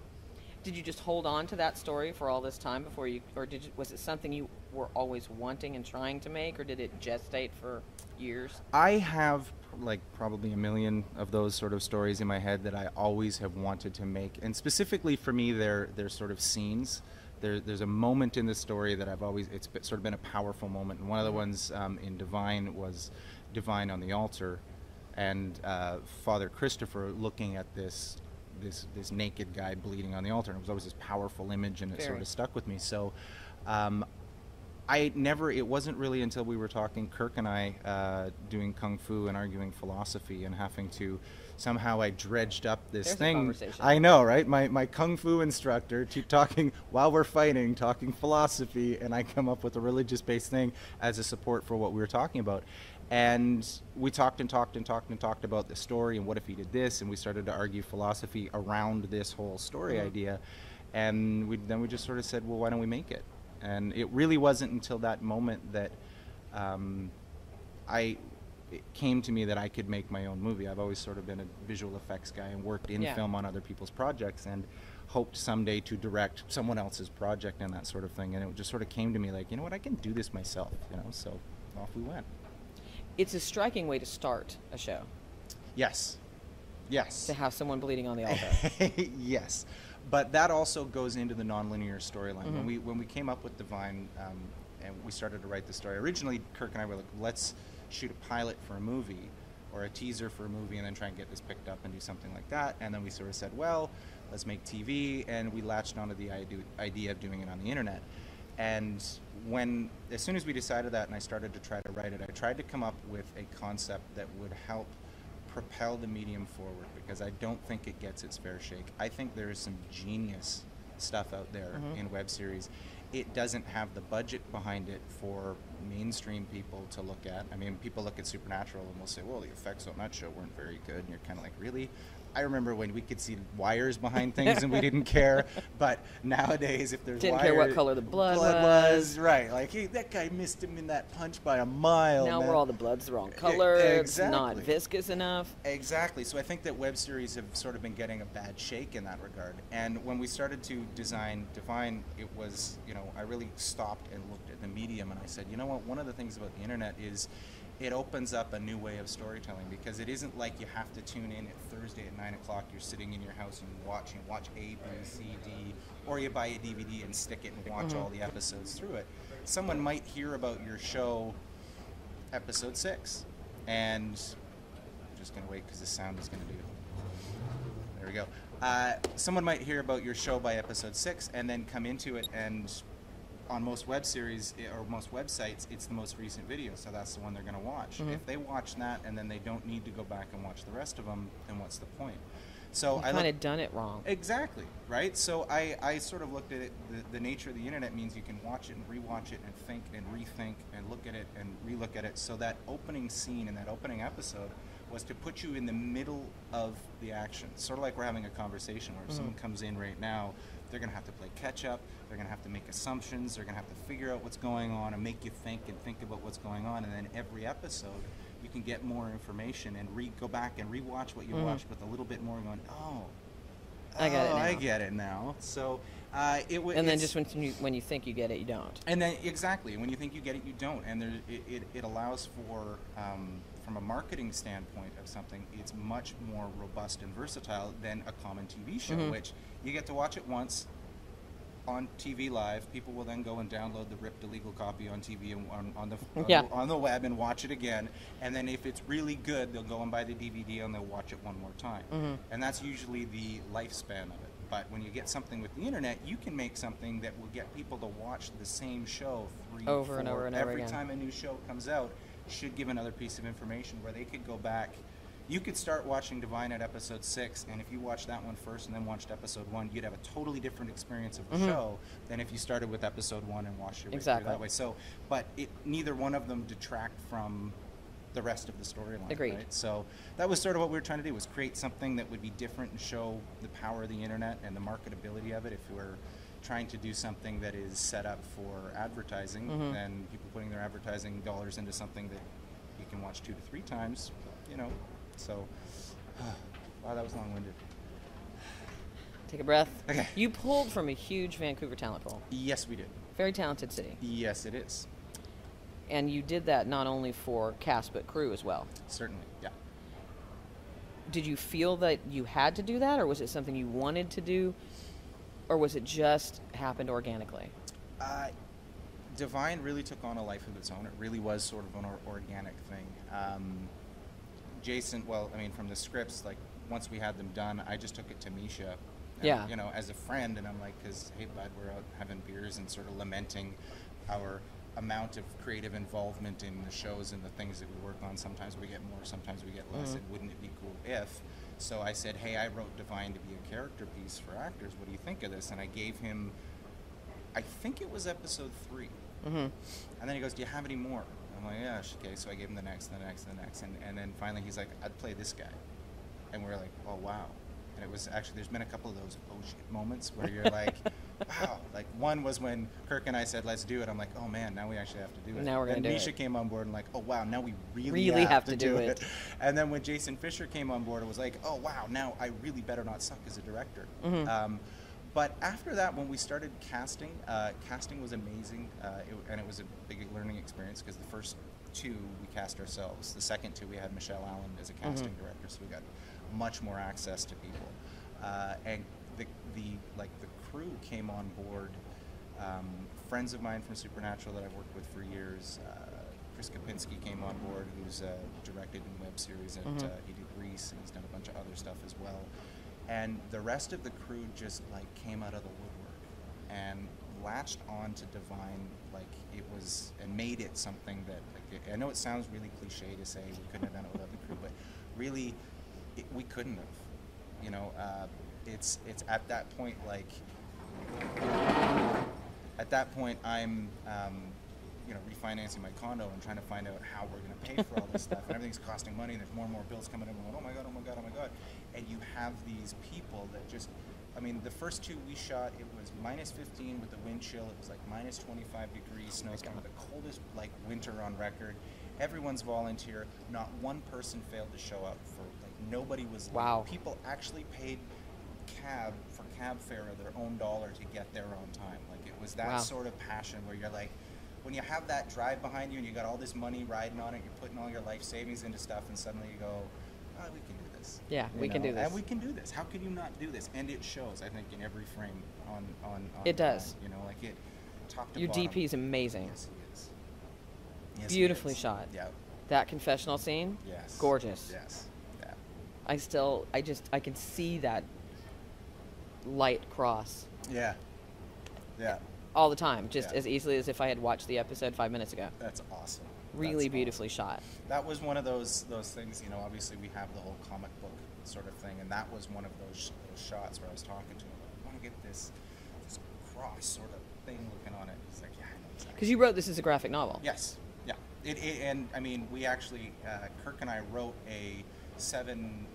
Speaker 7: Did you just hold on to that story for all this time before you, or was it something you were always wanting and trying to make, or did it gestate for years?
Speaker 6: I have like probably a million of those sort of stories in my head that I always have wanted to make, and specifically for me, they're sort of scenes. There's a moment in the story that it's sort of been a powerful moment, and one of the ones in Divine was Divine on the altar, and Father Christopher looking at this naked guy bleeding on the altar, and it was always this powerful image, and it sort of stuck with me. So it wasn't really until we were talking, Kirk and I, doing Kung Fu and arguing philosophy and having to, somehow I dredged up this
Speaker 7: There's a
Speaker 6: thing.
Speaker 7: conversation.
Speaker 6: I know, right? My Kung Fu instructor, talking while we're fighting, talking philosophy, and I come up with a religious-based thing as a support for what we were talking about. And we talked about the story and what if he did this, and we started to argue philosophy around this whole story idea. And then we just sort of said, well, why don't we make it? And it really wasn't until that moment that it came to me that I could make my own movie. I've always sort of been a visual effects guy and worked in film on other people's projects and hoped someday to direct someone else's project and that sort of thing. And it just sort of came to me like, you know what, I can do this myself, so off we went.
Speaker 7: It's a striking way to start a show,
Speaker 6: Yes.
Speaker 7: to have someone bleeding on the altar.
Speaker 6: Yes. But that also goes into the nonlinear storyline. When we came up with Divine and we started to write the story, originally Kirk and I were like, let's shoot a pilot for a movie or a teaser for a movie and then try and get this picked up and do something like that. And then we sort of said, well, let's make TV, and we latched onto the idea of doing it on the internet. And as soon as we decided that and I started to try to write it, I tried to come up with a concept that would help propel the medium forward, because I don't think it gets its fair shake. I think there is some genius stuff out there in web series. It doesn't have the budget behind it for mainstream people to look at. I mean, people look at Supernatural and will say, well, the effects on that show weren't very good, and you're kind of like, really? I remember when we could see wires behind things and we didn't care, but nowadays if there's
Speaker 7: Didn't
Speaker 6: wires,
Speaker 7: care what color the blood was.
Speaker 6: right, like, hey, that guy missed him in that punch by a mile.
Speaker 7: Now
Speaker 6: man.
Speaker 7: where all the blood's the wrong color, it's not viscous enough.
Speaker 6: Exactly. So I think that web series have sort of been getting a bad shake in that regard. And when we started to design Divine, it was, I really stopped and looked at the medium and I said, you know what? one of the things about the internet is it opens up a new way of storytelling, because it isn't like you have to tune in at Thursday at 9 o'clock. You're sitting in your house and watch A, B, C, D, or you buy a DVD and stick it and watch all the episodes through it. Someone might hear about your show episode 6, and I'm just going to wait because the sound is going to do. There we go. Someone might hear about your show by episode 6 and then come into it, and on most web series or most websites, it's the most recent video, so that's the one they're going to watch. If they watch that and then they don't need to go back and watch the rest of them, then what's the point? So I
Speaker 7: kind of done it wrong.
Speaker 6: Exactly, right? So I sort of looked at it, the nature of the internet means you can watch it and rewatch it and think and rethink and look at it and relook at it. So that opening scene in that opening episode was to put you in the middle of the action. Sort of like we're having a conversation where if someone comes in right now, they're going to have to play catch up, they're going to have to make assumptions, they're going to have to figure out what's going on and make you think about what's going on. And then every episode, you can get more information and go back and rewatch what you watched with a little bit more going,
Speaker 7: I got it now.
Speaker 6: I get it now. So
Speaker 7: and then just when you think you get it, you don't.
Speaker 6: And then exactly, when you think you get it, you don't. And it allows for, from a marketing standpoint of something, it's much more robust and versatile than a common TV show, which you get to watch it once on TV live. People will then go and download the ripped illegal copy on TV and on the web and watch it again. And then if it's really good, they'll go and buy the DVD and they'll watch it one more time. And that's usually the lifespan of it. But when you get something with the internet, you can make something that will get people to watch the same show
Speaker 7: over and over
Speaker 6: every
Speaker 7: again.
Speaker 6: time a new show comes out. Should give another piece of information where they could go back. You could start watching Divine at episode 6, and if you watched that one first and then watched episode 1, you'd have a totally different experience of the show than if you started with episode 1 and watched your way through that way. So, but neither one of them detract from the rest of the storyline.
Speaker 7: Agreed.
Speaker 6: Right? So that was sort of what we were trying to do, was create something that would be different and show the power of the internet and the marketability of it. If we're trying to do something that is set up for advertising, then people putting their advertising dollars into something that you can watch 2 to 3 times, so wow, that was long-winded.
Speaker 7: Take a breath.
Speaker 6: Okay.
Speaker 7: You pulled from a huge Vancouver talent pool.
Speaker 6: Yes, we did.
Speaker 7: Very talented city.
Speaker 6: Yes, it is.
Speaker 7: And you did that not only for cast but crew as well.
Speaker 6: Certainly, yeah.
Speaker 7: Did you feel that you had to do that, or was it something you wanted to do, or was it just happened organically?
Speaker 6: Divine really took on a life of its own. It really was sort of an organic thing. Jason, from the scripts, like, once we had them done, I just took it to Misha, as a friend, and I'm like, because, hey, bud, we're out having beers and sort of lamenting our amount of creative involvement in the shows and the things that we work on. Sometimes we get more, sometimes we get less, and wouldn't it be cool if? So I said, hey, I wrote Divine to be a character piece for actors. What do you think of this? And I gave him, I think it was episode 3. And then he goes, do you have any more? I'm like, yeah, okay. So I gave him the next, and then finally he's like, I'd play this guy. And we're like, oh, wow. And it was actually, there's been a couple of those oh shit moments where you're like, wow. Like, one was when Kirk and I said, let's do it. I'm like, oh man, now we actually have to do it.
Speaker 7: Now we're going to do it.
Speaker 6: Misha came on board and like, oh wow, now we really
Speaker 7: have to do it.
Speaker 6: And then when Jason Fisher came on board, it was like, oh wow, now I really better not suck as a director. But after that, when we started casting, casting was amazing, and it was a big learning experience, because the first 2 we cast ourselves. The second 2 we had Michelle Allen as a casting director, so we got much more access to people. And the crew came on board. Friends of mine from Supernatural that I've worked with for years. Chris Kapinski came on board, who's directed in web series, and he did Grease, and he's done a bunch of other stuff as well. And the rest of the crew just came out of the woodwork and latched on to Divine like it was, and made it something that, I know it sounds really cliche to say we couldn't have done it without the crew, but really we couldn't have. It's at that point, I'm refinancing my condo and trying to find out how we're going to pay for all this stuff, and everything's costing money, and there's more and more bills coming in. We're going, oh my god, and you have these people that just, the first 2 we shot, it was -15 with the wind chill. It was like -25 degrees, snow's coming, the coldest winter on record. Everyone's volunteer. Not one person failed to show up for nobody was late.
Speaker 7: Wow. People
Speaker 6: actually paid cab fare of their own dollar to get there on time. It was that sort of passion where you're like, when you have that drive behind you and you got all this money riding on it, you're putting all your life savings into stuff, and suddenly you go, oh, we can do this.
Speaker 7: Yeah,
Speaker 6: You
Speaker 7: we can
Speaker 6: know?
Speaker 7: do this.
Speaker 6: And we can do this. How could you not do this? And it shows, I think, in every frame on
Speaker 7: It does.
Speaker 6: You know, like it, top to
Speaker 7: Your
Speaker 6: bottom.
Speaker 7: DP is amazing.
Speaker 6: Yes, he is. Yes, he
Speaker 7: Beautifully
Speaker 6: is.
Speaker 7: shot.
Speaker 6: Yeah.
Speaker 7: That confessional scene,
Speaker 6: Yes.
Speaker 7: gorgeous.
Speaker 6: Yes. Yeah.
Speaker 7: I can see that light cross
Speaker 6: Yeah. Yeah.
Speaker 7: all the time, just
Speaker 6: Yeah.
Speaker 7: as easily as if I had watched the episode 5 minutes ago.
Speaker 6: That's awesome.
Speaker 7: Really
Speaker 6: That's
Speaker 7: beautifully
Speaker 6: awesome.
Speaker 7: shot.
Speaker 6: That was one of those things, you know, obviously we have the whole comic book sort of thing, and that was one of those shots where I was talking to him, I want to get this cross sort of thing looking on it. He's like, yeah, I know exactly.
Speaker 7: Because you wrote this as a graphic novel.
Speaker 6: Yes, yeah. And I mean, we actually, Kirk and I wrote a seven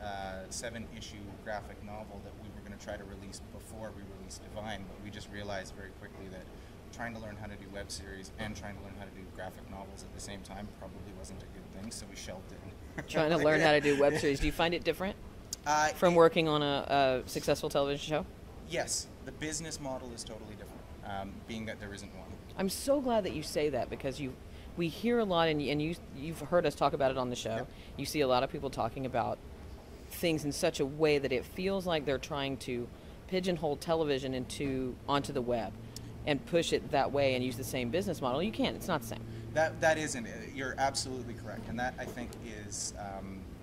Speaker 6: issue graphic novel that we were going to try to release before we released Divine, but we just realized very quickly that trying to learn how to do web series and trying to learn how to do graphic novels at the same time probably wasn't a good thing, so we shelved it.
Speaker 7: Trying to learn how to do web series. Do you find it different from working on a successful television show?
Speaker 6: Yes, the business model is totally different, being that there isn't one.
Speaker 7: I'm so glad that you say that, because we hear a lot, and you've heard us talk about it on the show.
Speaker 6: Yep.
Speaker 7: You see a lot of people talking about things in such a way that it feels like they're trying to pigeonhole television onto the web and push it that way and use the same business model. You can't. It's not the same.
Speaker 6: That isn't it. You're absolutely correct, and that I think is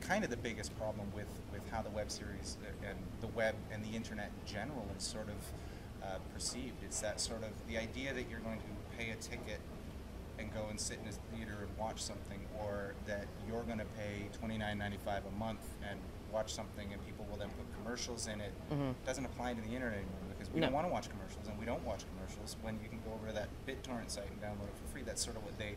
Speaker 6: kind of the biggest problem with how the web series and the web and the internet in general is sort of perceived. It's that sort of the idea that you're going to pay a ticket and go and sit in a theater and watch something, or that you're going to pay $29.95 a month and watch something and people will then put commercials in it. Doesn't apply to the internet anymore, because we don't want to watch commercials, and we don't watch commercials when you can go over to that BitTorrent site and download it for free. That's sort of what they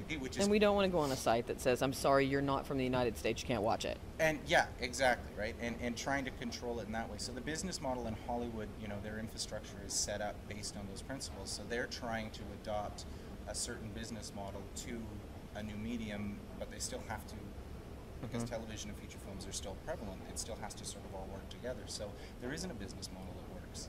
Speaker 6: do, which is,
Speaker 7: And we don't want to go on a site that says, I'm sorry, you're not from the United States, you can't watch it.
Speaker 6: and yeah, exactly, right? And trying to control it in that way. So the business model in Hollywood, you know, their infrastructure is set up based on those principles. So they're trying to adopt a certain business model to a new medium, but they still have to, because television and feature films are still prevalent, it still has to sort of all work together. So there isn't a business model that works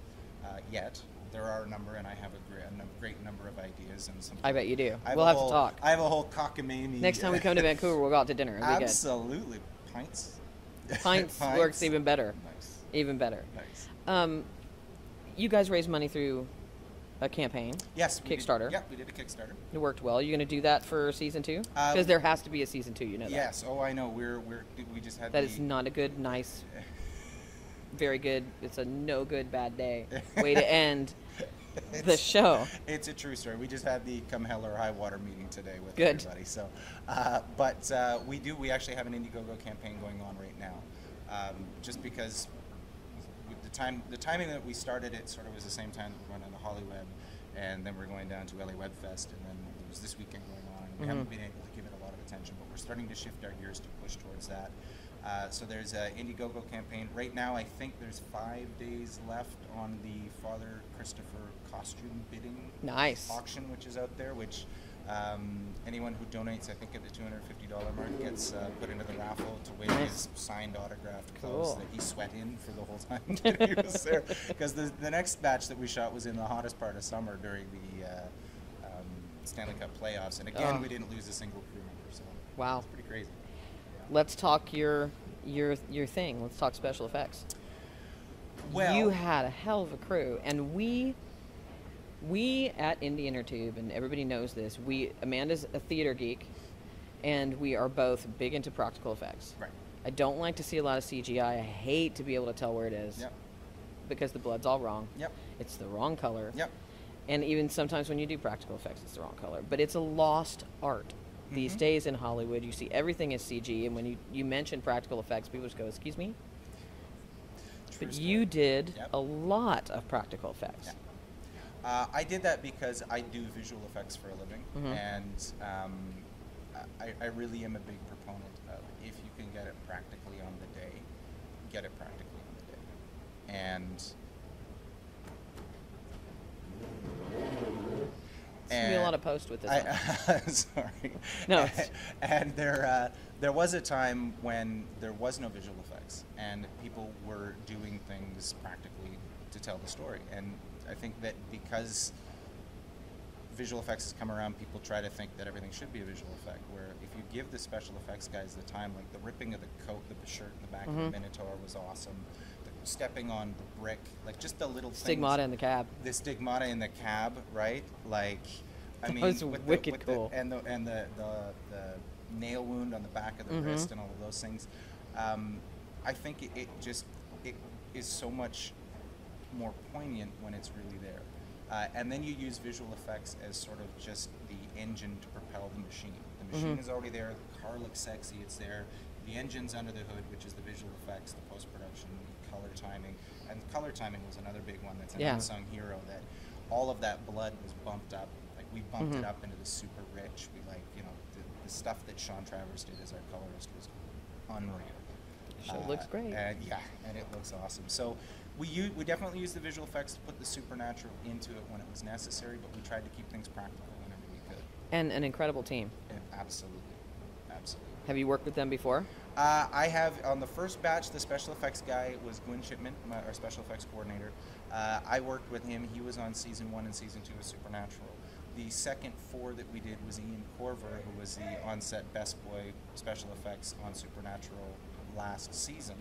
Speaker 6: yet. There are a number, and I have a great number of ideas. And some.
Speaker 7: I bet you do.
Speaker 6: I
Speaker 7: We'll have
Speaker 6: a whole,
Speaker 7: to talk.
Speaker 6: I have a whole cockamamie.
Speaker 7: Next time we come to Vancouver, we'll go out to dinner. It'll be
Speaker 6: Absolutely. Pints.
Speaker 7: good. Pints works even better.
Speaker 6: Nice.
Speaker 7: Even better.
Speaker 6: Nice.
Speaker 7: You guys raised money through a campaign.
Speaker 6: Yes.
Speaker 7: Kickstarter.
Speaker 6: Yeah, we did a Kickstarter.
Speaker 7: It worked well. Are you going to do that for season 2?
Speaker 6: Uh,
Speaker 7: Because there has to be a season 2. You know that.
Speaker 6: Yes. Oh, I know. We just had.
Speaker 7: That is not a good, nice, very good. It's a no good, bad day way to end the show.
Speaker 6: It's a true story. We just had the Come Hell or High Water meeting today with
Speaker 7: Good.
Speaker 6: everybody. So, we actually have an Indiegogo campaign going on right now. Just because with the timing that we started it sort of was the same time that we're going to the Hollyweb, and then we're going down to LA Web Fest, and then there was this weekend going on, and we haven't been able to give it a lot of attention, but we're starting to shift our gears to push towards that. So there's an Indiegogo campaign. Right now, I think there's 5 days left on the Father Christopher costume bidding
Speaker 7: Nice.
Speaker 6: auction, which is out there, which anyone who donates, I think at the $250 mark, gets put into the raffle to win his signed autographed clothes
Speaker 7: Cool.
Speaker 6: that he sweat in for the whole time that he was there. Because the next batch that we shot was in the hottest part of summer during the Stanley Cup playoffs, and again, we didn't lose a single crew member, so
Speaker 7: Wow.
Speaker 6: it's pretty crazy.
Speaker 7: Let's talk your thing. Let's talk special effects.
Speaker 6: Well,
Speaker 7: You had a hell of a crew, and we at Indie Intertube, and everybody knows this. Amanda's a theater geek, and we are both big into practical effects.
Speaker 6: right.
Speaker 7: I don't like to see a lot of CGI. I hate to be able to tell where it is.
Speaker 6: Yep.
Speaker 7: Because the blood's all wrong.
Speaker 6: Yep.
Speaker 7: It's the wrong color.
Speaker 6: Yep.
Speaker 7: And even sometimes when you do practical effects, it's the wrong color. But it's a lost art. These days in Hollywood, you see everything is CG, and when you mention practical effects, people just go, excuse me?
Speaker 6: True
Speaker 7: But
Speaker 6: story.
Speaker 7: you did
Speaker 6: Yep.
Speaker 7: a lot of practical effects.
Speaker 6: Yeah. I did that because I do visual effects for a living, and I really am a big proponent of, if you can get it practically on the day, get it practically on the day. And
Speaker 7: There's going to be a lot of post with this one.
Speaker 6: sorry.
Speaker 7: No.
Speaker 6: And there was a time when there was no visual effects, and people were doing things practically to tell the story. And I think that because visual effects has come around, people try to think that everything should be a visual effect, where if you give the special effects guys the time, like the ripping of the coat, the shirt in the back of the Minotaur was awesome. The stepping on the brick, like just the little
Speaker 7: Stigmata
Speaker 6: things.
Speaker 7: in the cab.
Speaker 6: The stigmata in the cab, right? Like, I mean,
Speaker 7: was
Speaker 6: with
Speaker 7: wicked
Speaker 6: the,
Speaker 7: cool.
Speaker 6: and the nail wound on the back of the wrist and all of those things. I think it is so much more poignant when it's really there. And then you use visual effects as sort of just the engine to propel the machine. The machine is already there, the car looks sexy, it's there. The engine's under the hood, which is the visual effects, the post-production, color timing. And color timing was another big one that's an unsung hero, that all of that blood was bumped up. Like, we bumped it up into the super rich. We, like, you know, the stuff that Sean Travers did as our colorist was unreal.
Speaker 7: It looks great.
Speaker 6: And it looks awesome. So we definitely used the visual effects to put the supernatural into it when it was necessary, but we tried to keep things practical whenever we could.
Speaker 7: And an incredible team.
Speaker 6: Absolutely.
Speaker 7: Have you worked with them before?
Speaker 6: I have. On the first batch, the special effects guy was Gwen Shipman, our special effects coordinator. I worked with him. He was on season 1 and season 2 of Supernatural. The second 4 that we did was Ian Corver, who was the on-set best boy special effects on Supernatural last season.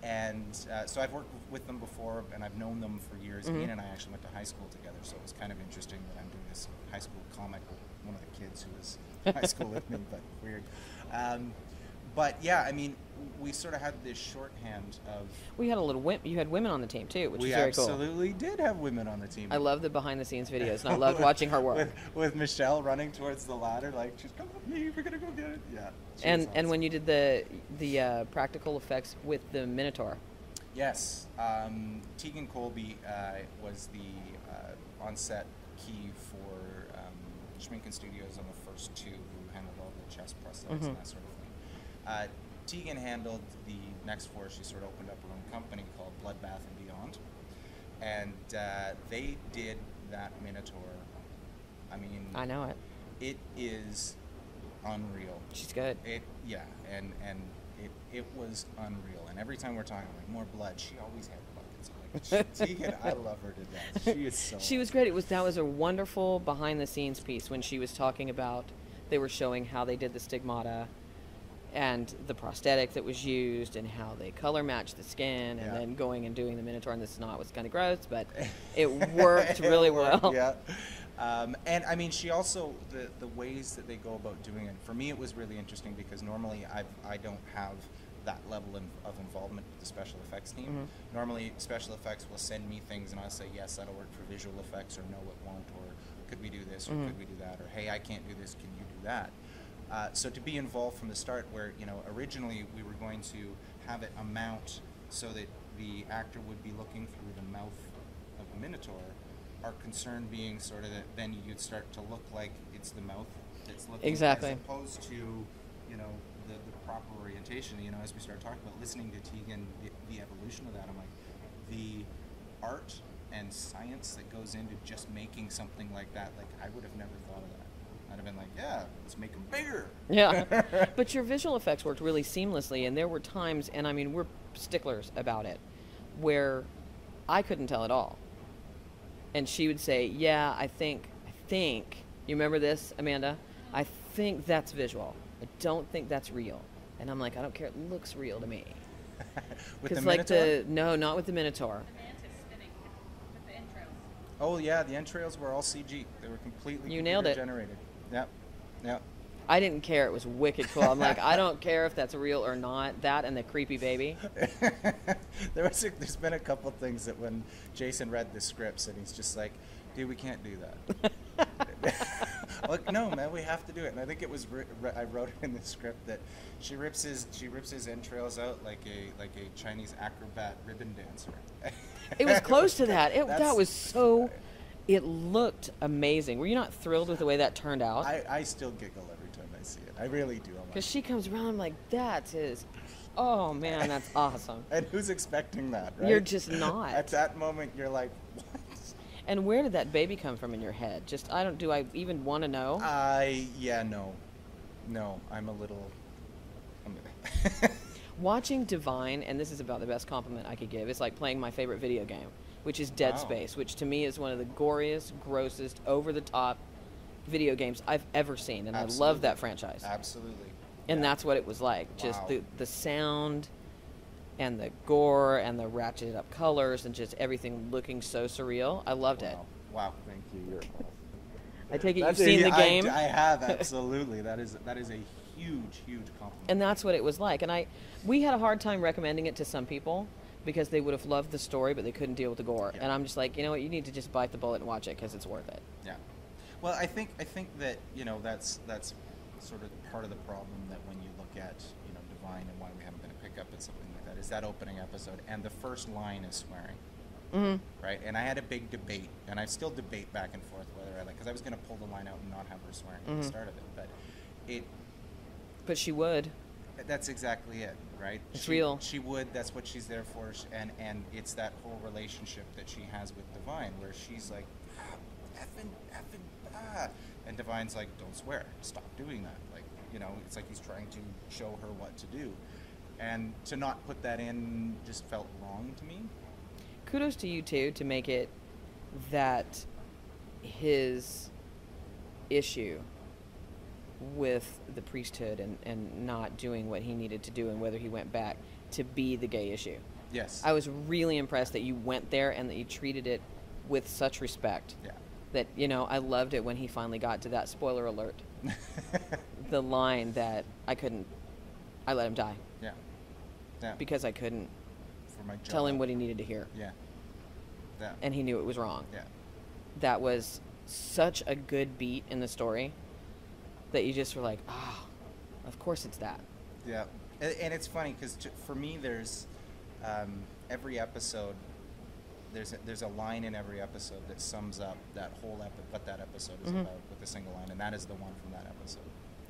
Speaker 6: And so I've worked with them before, and I've known them for years. Ian and I actually went to high school together, so it was kind of interesting that I'm doing this high school comic with one of the kids who was in high school with me, but weird. But yeah, I mean, we sort of had this shorthand of...
Speaker 7: We had you had women on the team too, which was
Speaker 6: we
Speaker 7: very cool.
Speaker 6: absolutely did have women on the team.
Speaker 7: I love the behind-the-scenes videos, and I loved watching her work.
Speaker 6: With Michelle running towards the ladder, like, she's come with me, we're gonna go get it. Yeah.
Speaker 7: And when you did the practical effects with the Minotaur.
Speaker 6: Yes, Tegan Colby was the on-set key for Schminken Studios on the first 2, who handled all the chest prosthetics and that sort of thing. Tegan handled the next 4. She sort of opened up her own company called Bloodbath and Beyond, and they did that Minotaur. I mean,
Speaker 7: I know it.
Speaker 6: It is unreal.
Speaker 7: She's good.
Speaker 6: It was unreal. And every time we're talking like more blood, she always had buckets. Like, Tegan, I love her to death. She is so.
Speaker 7: She was great. That was a wonderful behind-the-scenes piece when she was talking about. They were showing how they did the stigmata and the prosthetic that was used and how they color matched the skin and then going and doing the Minotaur, and the snot was kind of gross, but it worked really well.
Speaker 6: Yeah. And I mean, she also, the ways that they go about doing it, for me it was really interesting because normally I don't have that level of involvement with the special effects team. Normally special effects will send me things and I'll say, yes, that'll work for visual effects, or no, it won't, or could we do this, or could we do that, or hey, I can't do this, can you do that? So to be involved from the start, where, you know, originally we were going to have it a mount so that the actor would be looking through the mouth of the Minotaur, our concern being sort of that then you'd start to look like it's the mouth that's looking,
Speaker 7: exactly,
Speaker 6: as opposed to, you know, the proper orientation. You know, as we start talking about listening to Tegan, the evolution of that, I'm like, the art and science that goes into just making something like that, like, I would have never thought of that. I'd have been like, yeah, let's make them bigger.
Speaker 7: Yeah. But your visual effects worked really seamlessly, and there were times, and I mean, we're sticklers about it, where I couldn't tell at all. And she would say, yeah, I think, you remember this, Amanda? I think that's visual. I don't think that's real. And I'm like, I don't care, it looks real to me.
Speaker 6: With the
Speaker 7: like
Speaker 6: Minotaur?
Speaker 7: No, not with the Minotaur.
Speaker 6: Oh yeah, the entrails were all CG. They were completely
Speaker 7: You nailed it.
Speaker 6: generated. Yep. Yep.
Speaker 7: I didn't care. It was wicked cool. I'm like, I don't care if that's real or not. That and the creepy baby.
Speaker 6: There's been a couple things that when Jason read the scripts and he's just like, dude, we can't do that. Like, no, man, we have to do it. And I think it was I wrote in the script that she rips his entrails out like a Chinese acrobat ribbon dancer.
Speaker 7: It was close to that. That was so. It looked amazing. Were you not thrilled with the way that turned out?
Speaker 6: I still giggle every time I see it. I really do.
Speaker 7: Because she comes around, I'm like, oh man, that's awesome.
Speaker 6: And who's expecting that, right?
Speaker 7: You're just not.
Speaker 6: At that moment, you're like, what?
Speaker 7: And where did that baby come from in your head? Do I even want to know?
Speaker 6: No, I'm a little...
Speaker 7: Watching Divine, and this is about the best compliment I could give, it's like playing my favorite video game. which is Dead
Speaker 6: Wow.
Speaker 7: Space, which to me is one of the goriest, grossest, over-the-top video games I've ever seen, and I love
Speaker 6: Absolutely.
Speaker 7: that franchise.
Speaker 6: Absolutely.
Speaker 7: And
Speaker 6: Yeah.
Speaker 7: that's what it was like. Just
Speaker 6: Wow.
Speaker 7: the sound and the gore and the ratcheted up colors and just everything looking so surreal. I loved it.
Speaker 6: Wow. Thank you. You're
Speaker 7: I take it
Speaker 6: That's
Speaker 7: you've seen the
Speaker 6: I
Speaker 7: game.
Speaker 6: I have, absolutely. That is a huge compliment.
Speaker 7: And that's what it was like. And we had a hard time recommending it to some people because they would have loved the story, but they couldn't deal with the gore.
Speaker 6: Yeah.
Speaker 7: And I'm just like, you know what? You need to just bite the bullet and watch it because it's worth it.
Speaker 6: Yeah. Well, I think that, you know, that's sort of part of the problem, that when you look at, you know, Divine and why we haven't been a pickup at something like that, is that opening episode, and the first line is swearing.
Speaker 7: Mm-hmm.
Speaker 6: Right? And I had a big debate, and I still debate back and forth whether I like, because I was going to pull the line out and not have her swearing at the start of it,
Speaker 7: But she would.
Speaker 6: that's exactly it, right?
Speaker 7: It's real.
Speaker 6: She would. That's what she's there for, and it's that whole relationship that she has with Divine, where she's like, effing, and Divine's like, don't swear, stop doing that. Like, you know, it's like he's trying to show her what to do, and to not put that in just felt wrong to me.
Speaker 7: Kudos to you, too, to make it that his issue with the priesthood and not doing what he needed to do and whether he went back to be the gay issue.
Speaker 6: Yes.
Speaker 7: I was really impressed that you went there and that you treated it with such respect.
Speaker 6: Yeah.
Speaker 7: That, you know, I loved it when he finally got to that, spoiler alert, the line that I let him die
Speaker 6: Yeah. Yeah.
Speaker 7: because I couldn't
Speaker 6: For my job.
Speaker 7: tell him what he needed to hear.
Speaker 6: Yeah. Yeah.
Speaker 7: And he knew it was wrong.
Speaker 6: Yeah.
Speaker 7: That was such a good beat in the story that you just were like, oh, of course it's that.
Speaker 6: Yeah, and it's funny because for me, there's every episode. There's a line in every episode that sums up that whole what that episode is about with a single line, and that is the one from that episode.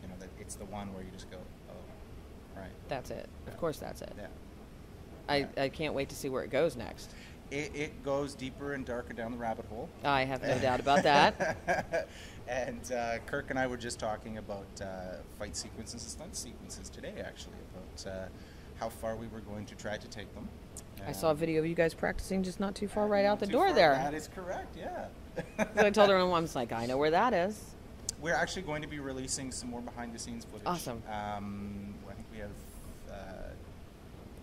Speaker 6: You know, that it's the one where you just go, oh, right.
Speaker 7: That's it.
Speaker 6: Yeah.
Speaker 7: Of course that's it.
Speaker 6: Yeah.
Speaker 7: I can't wait to see where it goes next.
Speaker 6: It goes deeper and darker down the rabbit hole.
Speaker 7: I have no doubt about that.
Speaker 6: And Kirk and I were just talking about fight sequences and stunt sequences today, actually, about how far we were going to try to take them.
Speaker 7: I saw a video of you guys practicing just not too far right out the
Speaker 6: Too
Speaker 7: door
Speaker 6: far.
Speaker 7: there.
Speaker 6: That is correct, yeah.
Speaker 7: So I told her, I was like, I know where that is.
Speaker 6: We're actually going to be releasing some more behind-the-scenes footage.
Speaker 7: Awesome.
Speaker 6: I think we have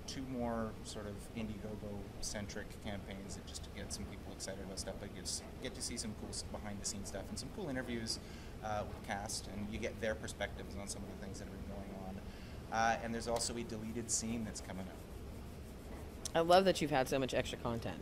Speaker 6: 2 more sort of Indiegogo-centric campaigns that just to get some people excited about stuff, but get to see some cool behind-the-scenes stuff and some cool interviews with cast, and you get their perspectives on some of the things that have been going on. And there's also a deleted scene that's coming up.
Speaker 7: I love that you've had so much extra content.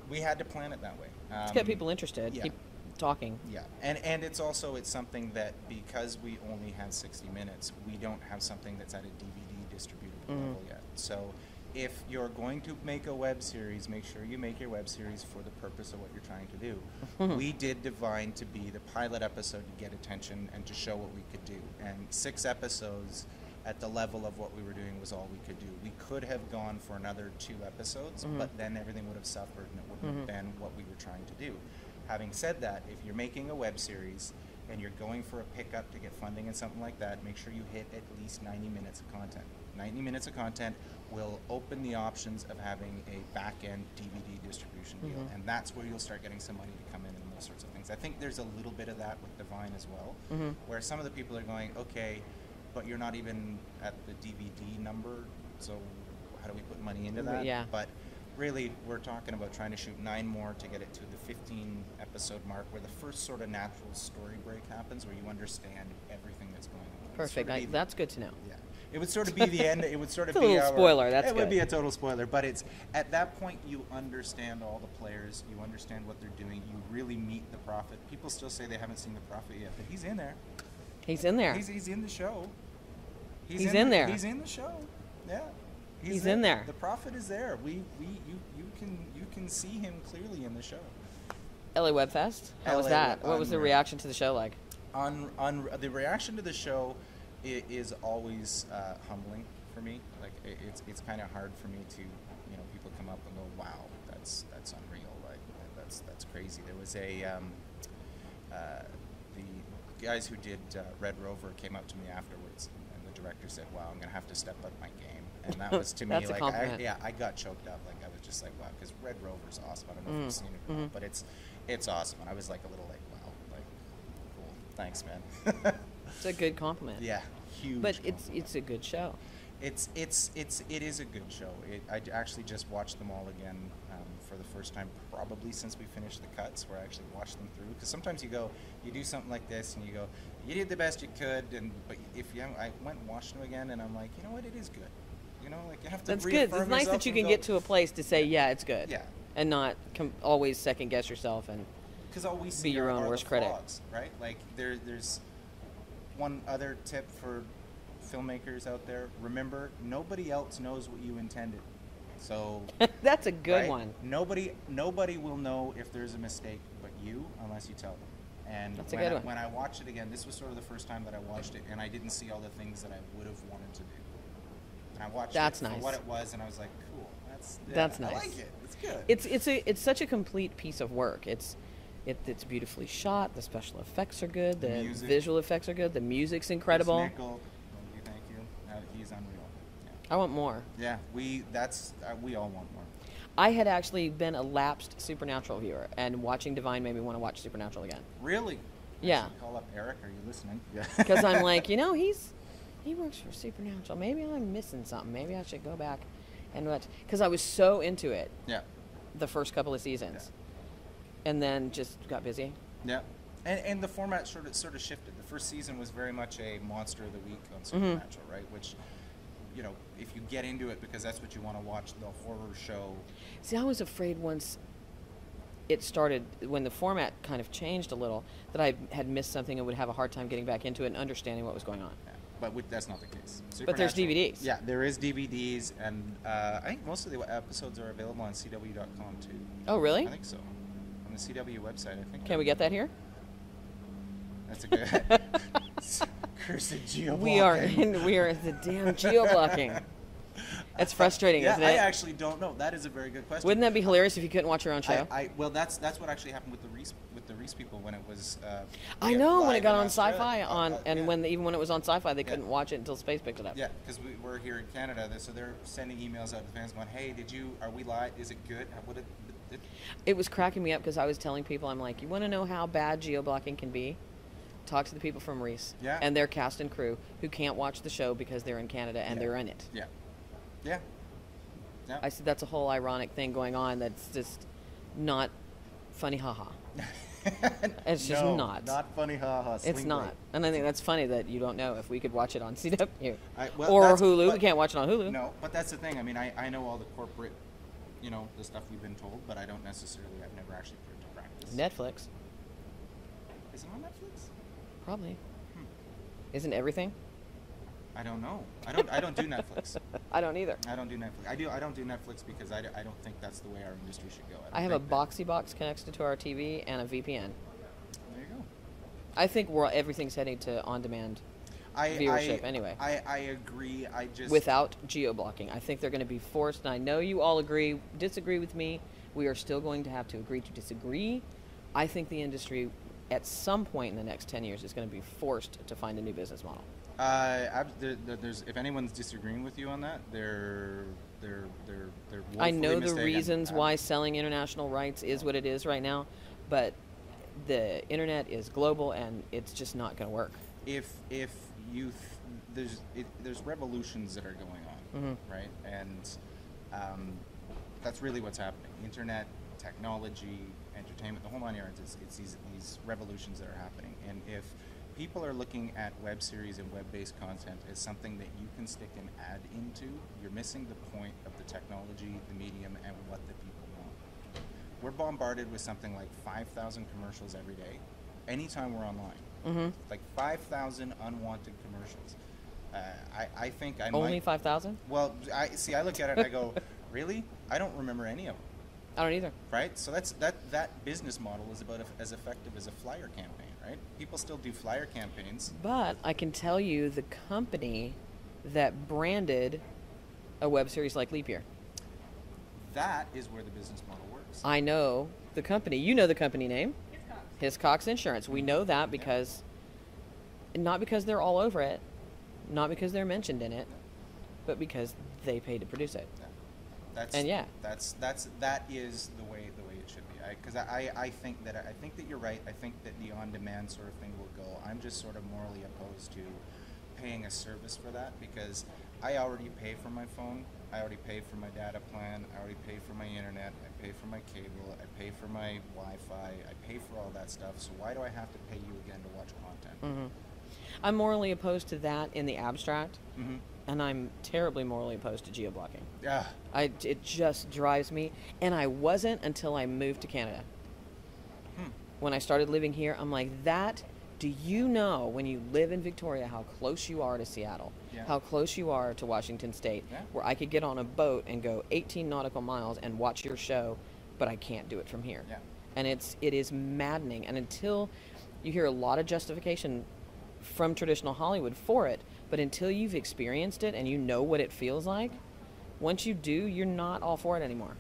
Speaker 6: We had to plan it that way.
Speaker 7: It's got people interested.
Speaker 6: yeah.
Speaker 7: Keep talking.
Speaker 6: Yeah, and it's also, it's something that because we only have 60 minutes, we don't have something that's at a DVD distributable level yet. So if you're going to make a web series, make sure you make your web series for the purpose of what you're trying to do. We did Divine to be the pilot episode to get attention and to show what we could do. And 6 episodes at the level of what we were doing was all we could do. We could have gone for another 2 episodes, but then everything would have suffered and it wouldn't have been what we were trying to do. Having said that, if you're making a web series and you're going for a pickup to get funding and something like that, make sure you hit at least 90 minutes of content. 90 minutes of content will open the options of having a back-end DVD distribution deal, and that's where you'll start getting some money to come in and those sorts of things. I think there's a little bit of that with Divine as well, where some of the people are going, okay, but you're not even at the DVD number, so how do we put money into that?
Speaker 7: Yeah.
Speaker 6: But really, we're talking about trying to shoot 9 more to get it to the 15 episode mark, where the first sort of natural story break happens, where you understand everything that's going on.
Speaker 7: Perfect.
Speaker 6: Sort of
Speaker 7: That's good to know.
Speaker 6: yeah. It would sort of be the end. It would sort of
Speaker 7: It's a
Speaker 6: be
Speaker 7: little
Speaker 6: our
Speaker 7: spoiler, that's
Speaker 6: It would
Speaker 7: good.
Speaker 6: be a total spoiler, but it's at that point you understand all the players, you understand what they're doing, you really meet the Prophet. People still say they haven't seen the Prophet yet, but he's in there.
Speaker 7: He's in there.
Speaker 6: He's in the show.
Speaker 7: He's in there.
Speaker 6: He's in the show. Yeah.
Speaker 7: He's in there.
Speaker 6: The Prophet is there. You can see him clearly in the show.
Speaker 7: LA Web Fest? How was
Speaker 6: LA
Speaker 7: that?
Speaker 6: Web-
Speaker 7: What was the
Speaker 6: unreal.
Speaker 7: reaction to the show like?
Speaker 6: On the reaction to the show is always humbling for me. Like it's kind of hard for me to, people come up and go, wow, that's unreal. Like that's crazy. There was the guys who did Red Rover came up to me afterwards, and the director said, "Wow, I'm gonna have to step up my game," and that was to me
Speaker 7: That's a
Speaker 6: like,
Speaker 7: compliment.
Speaker 6: I got choked up. Like I was just like, wow, because Red Rover's awesome. I don't know if you've seen it, or not, but it's awesome. And I was like a little like, wow, like cool, thanks, man.
Speaker 7: It's a good compliment.
Speaker 6: Yeah, huge.
Speaker 7: But
Speaker 6: compliment.
Speaker 7: it's a good show.
Speaker 6: It is a good show. I actually just watched them all again for the first time probably since we finished the cuts, where I actually watched them through. Because sometimes you do something like this and you go, you did the best you could, but if you haven't, I went and watched them again, and I'm like, you know what, it is good. You know, like you have to.
Speaker 7: That's good. It's nice that you can get to a place to say, yeah, it's good.
Speaker 6: Yeah.
Speaker 7: And not always second guess yourself and
Speaker 6: because all we see
Speaker 7: be your own
Speaker 6: are
Speaker 7: worst
Speaker 6: the
Speaker 7: critic.
Speaker 6: flaws, right? Like there's one other tip for filmmakers out there. Remember, nobody else knows what you intended. So
Speaker 7: that's a good
Speaker 6: right?
Speaker 7: one.
Speaker 6: Nobody will know if there's a mistake but you, unless you tell them. And
Speaker 7: That's a good one.
Speaker 6: when I watched it again, this was sort of the first time that I watched it, and I didn't see all the things that I would have wanted to do. And I watched it for what it was, and I was like, cool. That's
Speaker 7: nice.
Speaker 6: I like it. It's good.
Speaker 7: It's such a complete piece of work. It's beautifully shot. The special effects are good. The visual effects are good. The music's incredible.
Speaker 6: Nickel, thank you. He's unreal. Yeah.
Speaker 7: I want more.
Speaker 6: Yeah, we all want more.
Speaker 7: I had actually been a lapsed Supernatural viewer, and watching Divine made me want to watch Supernatural again.
Speaker 6: Really?
Speaker 7: Yeah.
Speaker 6: I should call up Eric. Are you listening? Yeah.
Speaker 7: Because I'm like, he works for Supernatural. Maybe I'm missing something. Maybe I should go back and watch. Because I was so into it.
Speaker 6: Yeah.
Speaker 7: The first couple of seasons, and then just got busy.
Speaker 6: Yeah. And the format sort of shifted. The first season was very much a monster of the week on Supernatural, right? Which, you know, if you get into it because that's what you want to watch, the horror show.
Speaker 7: See, I was afraid once it started, when the format kind of changed a little, that I had missed something and would have a hard time getting back into it and understanding what was going on.
Speaker 6: Yeah. But that's not the case.
Speaker 7: But there's DVDs.
Speaker 6: Yeah, there is DVDs, and I think most of the episodes are available on CW.com too.
Speaker 7: Oh, really?
Speaker 6: I think so. On the CW website, I think.
Speaker 7: Can we get that here?
Speaker 6: That's a good. Cursed geo-blocking.
Speaker 7: We are the damn geo-blocking. It's frustrating, isn't it?
Speaker 6: I actually don't know. That is a very good question.
Speaker 7: Wouldn't that be hilarious if you couldn't watch your own show?
Speaker 6: Well, that's what actually happened with the Reese people when it was.
Speaker 7: I know when it got on
Speaker 6: Sci-Fi
Speaker 7: Sci-Fi even when it was on Sci-Fi, they couldn't watch it until Space picked it up.
Speaker 6: Yeah, because we're here in Canada, so they're sending emails out to fans going, "Hey, are we live? Is it good?
Speaker 7: It was cracking me up because I was telling people, I'm like, you want to know how bad geo-blocking can be? Talk to the people from Reese and their cast and crew who can't watch the show because they're in Canada and they're in it.
Speaker 6: Yeah. Yeah. Yeah.
Speaker 7: I said that's a whole ironic thing going on that's just not funny, haha. It's just not.
Speaker 6: Not funny, haha.
Speaker 7: It's not.
Speaker 6: Rate.
Speaker 7: And I think that's funny that you don't know if we could watch it on CW
Speaker 6: or
Speaker 7: or Hulu. We can't watch it on Hulu.
Speaker 6: No, but that's the thing. I mean, I know all the corporate, the stuff we've been told, but I don't necessarily. I've never actually put it to practice.
Speaker 7: Netflix.
Speaker 6: Is it on Netflix?
Speaker 7: Probably. Isn't everything?
Speaker 6: I don't know. I don't do Netflix.
Speaker 7: I don't either.
Speaker 6: I don't do Netflix. I don't do Netflix because I don't think that's the way our industry should go.
Speaker 7: I have a Boxy box connected to our TV and a VPN.
Speaker 6: There you go.
Speaker 7: I think everything's heading to on-demand viewership anyway.
Speaker 6: I agree.
Speaker 7: Without geo-blocking, I think they're going to be forced. And I know you all disagree with me. We are still going to have to agree to disagree. I think the industry, at some point in the next 10 years, is going to be forced to find a new business model.
Speaker 6: If anyone's disagreeing with you on that, they're
Speaker 7: I know the
Speaker 6: mistaken.
Speaker 7: reasons why selling international rights is what it is right now, but the internet is global and it's just not going to work.
Speaker 6: There's revolutions that are going on, right? And that's really what's happening. Internet, technology, entertainment, the whole nine yards. It's these revolutions that are happening, and if people are looking at web series and web-based content as something that you can stick an ad into, you're missing the point of the technology, the medium, and what the people want. We're bombarded with something like 5,000 commercials every day, anytime we're online. Like 5,000 unwanted commercials. I think I might...
Speaker 7: Only 5,000?
Speaker 6: Well, I look at it and I go, really? I don't remember any of them.
Speaker 7: I don't either.
Speaker 6: Right? So that business model is about as effective as a flyer campaign, right? People still do flyer campaigns.
Speaker 7: But I can tell you the company that branded a web series like Leap Year.
Speaker 6: That is where the business model works.
Speaker 7: I know the company. You know the company name? Hiscox Insurance. We know that because, not because they're all over it, not because they're mentioned in it, but because they paid to produce it.
Speaker 6: That's,
Speaker 7: and yeah,
Speaker 6: that is the way it should be. Because I think that you're right. I think that the on-demand sort of thing will go. I'm just sort of morally opposed to paying a service for that, because I already pay for my phone. I already pay for my data plan. I already pay for my internet. I pay for my cable. I pay for my Wi-Fi. I pay for all that stuff. So why do I have to pay you again to watch content?
Speaker 7: Mm-hmm. I'm morally opposed to that in the abstract,
Speaker 6: Mm-hmm.
Speaker 7: and I'm terribly morally opposed to geo-blocking.
Speaker 6: Yeah.
Speaker 7: It just drives me, and I wasn't until I moved to Canada. When I started living here, I'm like, do you know when you live in Victoria how close you are to Seattle?
Speaker 6: Yeah.
Speaker 7: How close you are to Washington State,
Speaker 6: Yeah.
Speaker 7: where I could get on a boat and go 18 nautical miles and watch your show, but I can't do it from here.
Speaker 6: Yeah.
Speaker 7: And it is maddening. And until you hear a lot of justification from traditional Hollywood for it, but until you've experienced it and you know what it feels like, once you do, you're not all for it anymore.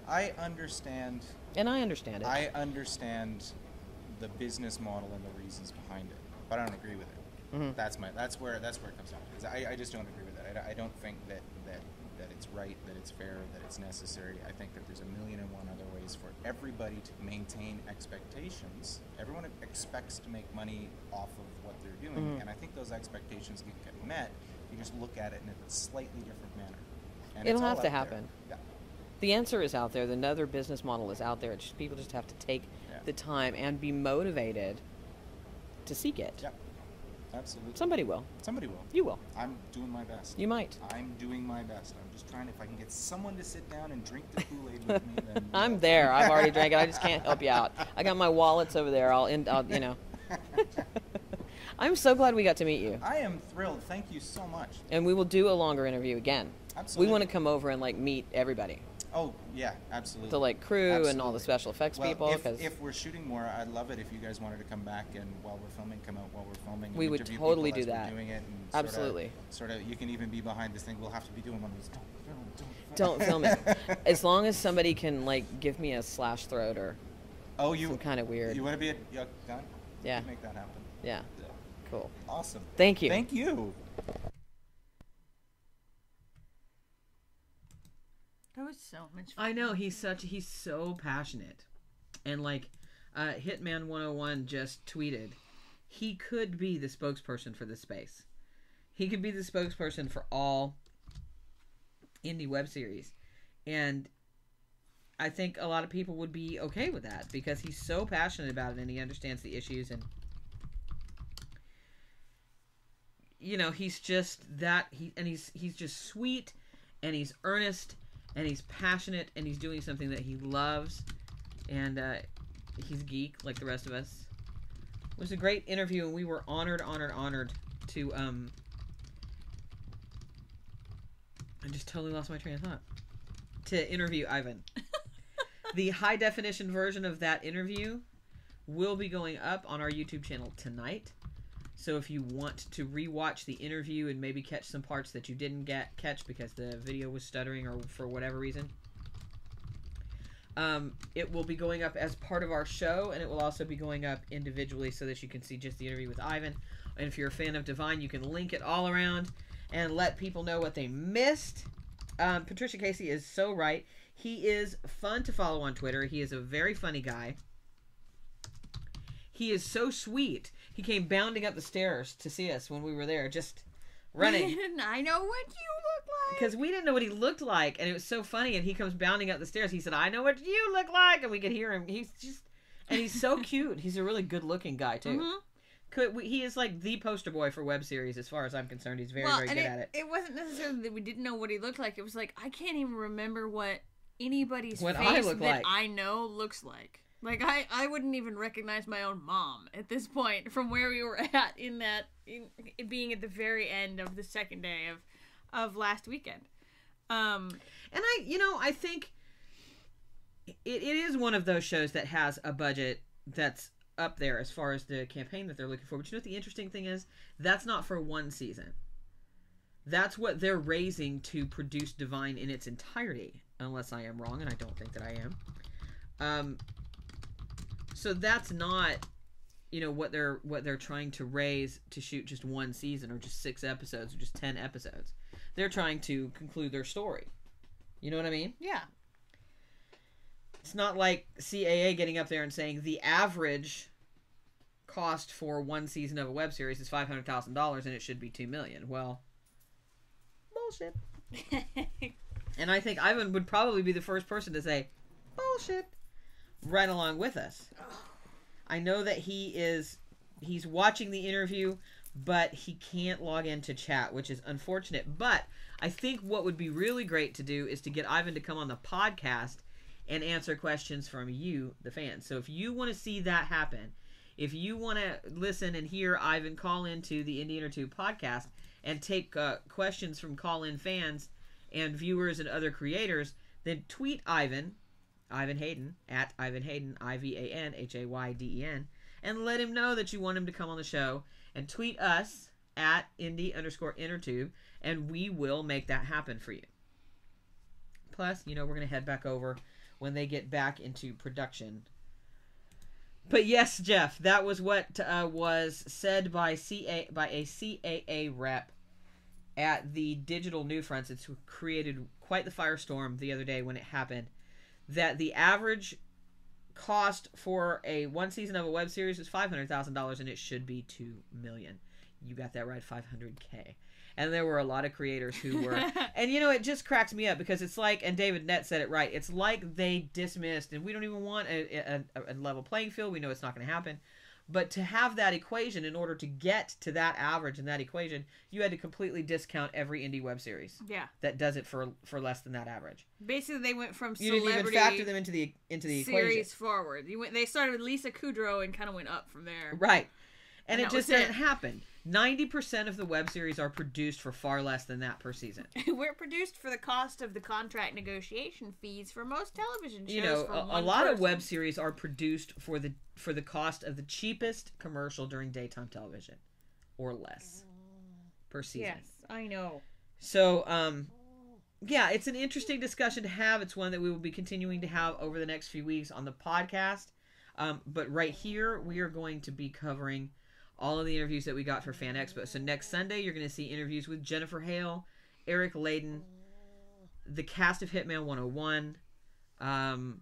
Speaker 6: I understand.
Speaker 7: And I understand it.
Speaker 6: I understand the business model and the reasons behind it, but I don't agree with it.
Speaker 7: Mm-hmm.
Speaker 6: That's where it comes down to. 'Cause I just don't agree with it. I don't think that it's right, that it's fair, that it's necessary. I think that there's a million and one other ways for everybody to maintain expectations. Everyone expects to make money off of what they're doing,
Speaker 7: Mm-hmm.
Speaker 6: and I think those expectations can get met. You just look at it in a slightly different manner. And
Speaker 7: It'll
Speaker 6: it's all
Speaker 7: have to
Speaker 6: out there.
Speaker 7: happen.
Speaker 6: Yeah.
Speaker 7: The answer is out there. Another business model is out there. It's just, people just have to take the time and be motivated to seek it.
Speaker 6: Yeah. Absolutely.
Speaker 7: Somebody will.
Speaker 6: Somebody will.
Speaker 7: You will.
Speaker 6: I'm doing my best.
Speaker 7: You might.
Speaker 6: I'm doing my best. I'm just trying. If I can get someone to sit down and drink the Kool-Aid with me, then
Speaker 7: I'm there. I've already drank it. I just can't help you out. I got my wallets over there. I'll you know. I'm so glad we got to meet you.
Speaker 6: I am thrilled. Thank you so much.
Speaker 7: And we will do a longer interview again.
Speaker 6: Absolutely.
Speaker 7: We want to come over and like meet everybody.
Speaker 6: Oh yeah, absolutely.
Speaker 7: The like crew and all the
Speaker 6: Absolutely.
Speaker 7: special effects people.
Speaker 6: Well,
Speaker 7: 'Cause
Speaker 6: if we're shooting more, I'd love it if you guys wanted to come back and while we're filming, come out while we're filming. And
Speaker 7: We would
Speaker 6: interview
Speaker 7: totally
Speaker 6: people
Speaker 7: do
Speaker 6: as we're
Speaker 7: that.
Speaker 6: Doing it and
Speaker 7: Absolutely.
Speaker 6: Sort of, you can even be behind this thing. We'll have to be doing one of these.
Speaker 7: Don't film it. As long as somebody can like give me a slash throat or
Speaker 6: Oh, you
Speaker 7: some kind of weird.
Speaker 6: You want to be a gun?
Speaker 7: Yeah.
Speaker 6: We can make that happen.
Speaker 7: Yeah. Cool.
Speaker 6: Awesome.
Speaker 7: Thank you.
Speaker 6: Thank you.
Speaker 3: That was so much fun.
Speaker 4: I know, he's so passionate. And like Hitman 101 just tweeted, he could be the spokesperson for this space. He could be the spokesperson for all indie web series. And I think a lot of people would be okay with that because he's so passionate about it and he understands the issues, and you know, he's just that he's just sweet and he's earnest and he's passionate and he's doing something that he loves, and he's a geek like the rest of us. It was a great interview and we were honored to I just totally lost my train of thought. To interview Ivan. The high definition version of that interview will be going up on our YouTube channel tonight. So if you want to rewatch the interview and maybe catch some parts that you didn't catch because the video was stuttering or for whatever reason, it will be going up as part of our show, and it will also be going up individually so that you can see just the interview with Ivan. And if you're a fan of Divine, you can link it all around and let people know what they missed. Patricia Casey is so right. He is fun to follow on Twitter. He is a very funny guy. He is so sweet. He came bounding up the stairs to see us when we were there, just running.
Speaker 3: I know what you look like.
Speaker 4: Because we didn't know what he looked like, and it was so funny. And he comes bounding up the stairs. He said, "I know what you look like," and we could hear him. He's so cute. He's a really good-looking guy too. Mm-hmm. He is like the poster boy for web series, as far as I'm concerned. He's very good at it.
Speaker 3: It wasn't necessarily that we didn't know what he looked like. It was like I can't even remember what anybody's
Speaker 4: What
Speaker 3: face
Speaker 4: I look
Speaker 3: that
Speaker 4: like.
Speaker 3: I know looks like. Like I wouldn't even recognize my own mom at this point from where we were at in being at the very end of the second day of last weekend.
Speaker 4: And I think it is one of those shows that has a budget that's up there as far as the campaign that they're looking for. But you know what the interesting thing is? That's not for one season. That's what they're raising to produce Divine in its entirety, unless I am wrong, and I don't think that I am. So that's not what they're trying to raise to shoot just one season or just 6 episodes or just 10 episodes. They're trying to conclude their story. You know what I mean?
Speaker 3: Yeah.
Speaker 4: It's not like CAA getting up there and saying the average cost for one season of a web series is $500,000 and it should be $2 million. Well, bullshit. And I think Ivan would probably be the first person to say bullshit right along with us. I know that he's watching the interview, but he can't log into chat, which is unfortunate. But I think what would be really great to do is to get Ivan to come on the podcast and answer questions from you, the fans. So if you want to see that happen, if you want to listen and hear Ivan call into the Indie Intertube podcast and take questions from call-in fans and viewers and other creators, then tweet Ivan Hayden, at Ivan Hayden, IvanHayden, and let him know that you want him to come on the show, and tweet us at Indie_Intertube, and we will make that happen for you. Plus, we're going to head back over when they get back into production. But yes, Jeff, that was what was said by a CAA rep at the Digital Newfronts. It's created quite the firestorm the other day when it happened, that the average cost for one season of a web series is $500,000 and it should be $2 million. You got that right, $500K. And there were a lot of creators who were, and it just cracks me up because it's like, and David Nett said it right, it's like they dismissed, and we don't even want a level playing field. We know it's not going to happen. But to have that equation, in order to get to that average in that equation, you had to completely discount every indie web series.
Speaker 3: Yeah.
Speaker 4: That does it for less than that average.
Speaker 3: Basically, they went from
Speaker 4: you didn't even factor them into the
Speaker 3: series
Speaker 4: equation.
Speaker 3: forward. They started with Lisa Kudrow and kind of went up from there.
Speaker 4: Right. And it just doesn't happen. 90% of the web series are produced for far less than that per season.
Speaker 3: We're produced for the cost of the contract negotiation fees for most television shows.
Speaker 4: A lot of web series are produced for the cost of the cheapest commercial during daytime television, or less, per season.
Speaker 3: Yes, I know.
Speaker 4: So, yeah, it's an interesting discussion to have. It's one that we will be continuing to have over the next few weeks on the podcast. But right here, we are going to be covering all of the interviews that we got for Fan Expo. So next Sunday, you're going to see interviews with Jennifer Hale, Eric Layden, the cast of Hitman 101, and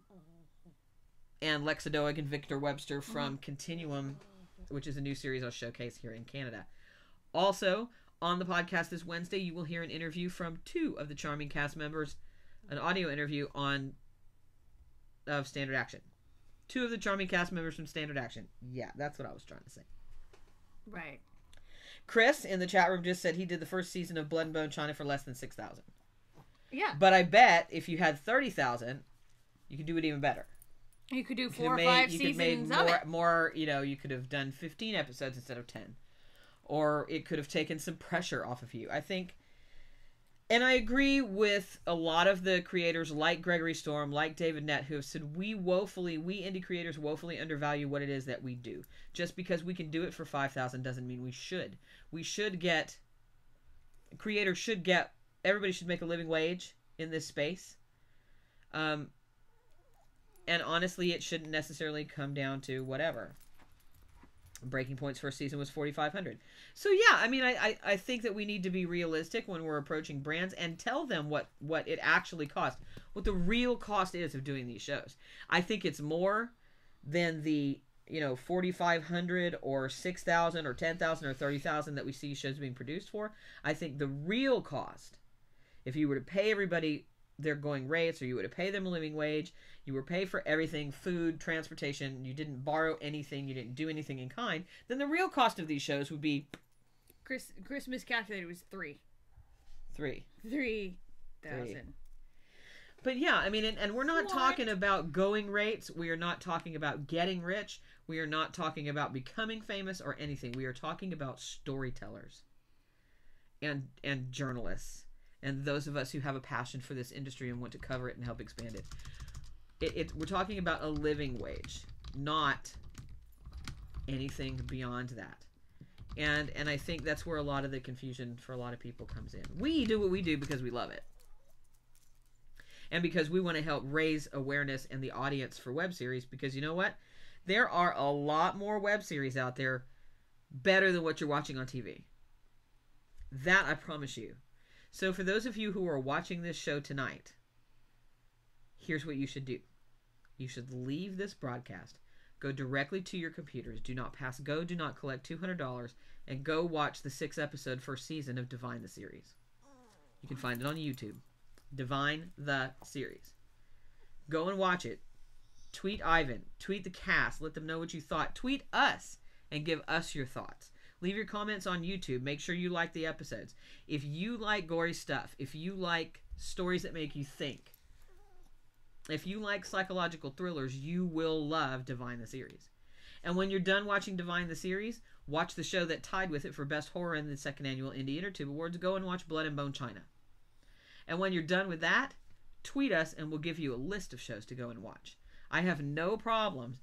Speaker 4: Lexa Doig and Victor Webster from Continuum, which is a new series I'll showcase here in Canada. Also, on the podcast this Wednesday, you will hear an interview from 2 of the charming cast members, an audio interview of Standard Action. 2 of the charming cast members from Standard Action. Yeah, that's what I was trying to say.
Speaker 3: Right.
Speaker 4: Chris in the chat room just said he did the first season of Blood and Bone China for less than $6,000.
Speaker 3: Yeah.
Speaker 4: But I bet if you had $30,000, you could do it even better.
Speaker 3: You could do 4 or 5 seasons of it.
Speaker 4: More, you could have done 15 episodes instead of 10. Or it could have taken some pressure off of you. I think, and I agree with a lot of the creators like Gregory Storm, like David Nett, who have said we indie creators woefully undervalue what it is that we do. Just because we can do it for $5,000 doesn't mean we should. Everybody should make a living wage in this space. And honestly, it shouldn't necessarily come down to whatever. Breaking Point's first season was $4,500. So yeah, I mean, I think that we need to be realistic when we're approaching brands and tell them what it actually costs, what the real cost is of doing these shows. I think it's more than the $4,500 or $6,000 or $10,000 or $30,000 that we see shows being produced for. I think the real cost, if you were to pay everybody their going rates, or you were to pay them a living wage, you were paid for everything, food, transportation, you didn't borrow anything, you didn't do anything in kind, then the real cost of these shows would be...
Speaker 3: Chris miscalculated. It was 3.
Speaker 4: 3,000. But yeah, I mean, and we're not talking about going rates. We are not talking about getting rich. We are not talking about becoming famous or anything. We are talking about storytellers and journalists and those of us who have a passion for this industry and want to cover it and help expand it. We're talking about a living wage, not anything beyond that. And I think that's where a lot of the confusion for a lot of people comes in. We do what we do because we love it. And because we want to help raise awareness and the audience for web series, because you know what? There are a lot more web series out there better than what you're watching on TV. That I promise you. So for those of you who are watching this show tonight, here's what you should do. You should leave this broadcast, go directly to your computers, do not pass go, do not collect $200, and go watch the 6-episode first season of Divine the Series. You can find it on YouTube. Divine the Series. Go and watch it. Tweet Ivan. Tweet the cast. Let them know what you thought. Tweet us and give us your thoughts. Leave your comments on YouTube. Make sure you like the episodes. If you like gory stuff, if you like stories that make you think, if you like psychological thrillers, you will love Divine the Series. And when you're done watching Divine the Series, watch the show that tied with it for Best Horror in the 2nd Annual Indie Intertube Awards. Go and watch Blood and Bone China. And when you're done with that, tweet us and we'll give you a list of shows to go and watch. I have no problems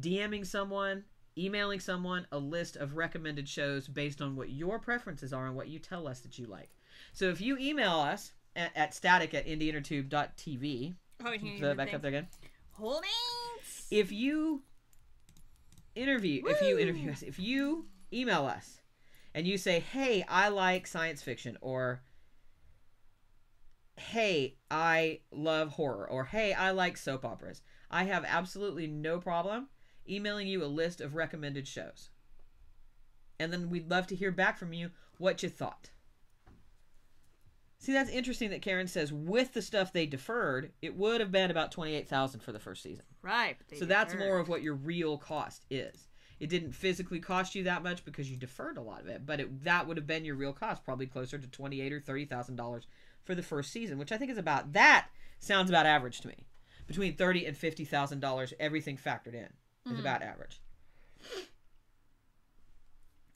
Speaker 4: DMing someone, emailing someone a list of recommended shows based on what your preferences are and what you tell us that you like. So if you email us at static@indieintertube.tv.
Speaker 3: Oh,
Speaker 4: Back up there again.
Speaker 3: Holdings.
Speaker 4: If you email us and you say, hey, I like science fiction, or hey, I love horror, or hey, I like soap operas, I have absolutely no problem emailing you a list of recommended shows. And then we'd love to hear back from you what you thought. See, that's interesting that Karen says with the stuff they deferred, it would have been about $28,000 for the first season.
Speaker 3: Right.
Speaker 4: So that's more of what your real cost is. It didn't physically cost you that much because you deferred a lot of it, but that would have been your real cost, probably closer to $28,000 or $30,000 for the first season, which I think is about, that sounds about average to me. Between $30,000 and $50,000, everything factored in, is about average.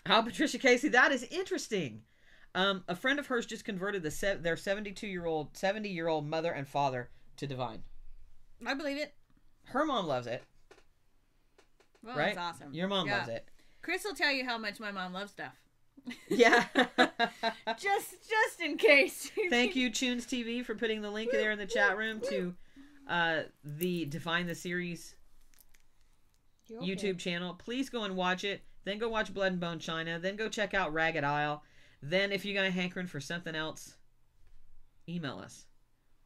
Speaker 4: How, Patricia Casey, that is interesting. A friend of hers just converted their 70-year-old mother and father to Divine.
Speaker 3: I believe it.
Speaker 4: Her mom loves it.
Speaker 3: Well,
Speaker 4: right?
Speaker 3: That's awesome.
Speaker 4: Your mom loves it.
Speaker 3: Chris will tell you how much my mom loves stuff.
Speaker 4: Yeah.
Speaker 3: just in case.
Speaker 4: Thank you, Tunes TV, for putting the link there in the chat room to the Divine the Series YouTube channel. Please go and watch it. Then go watch Blood and Bone China. Then go check out Ragged Isle. Then if you're going to hankering for something else, email us.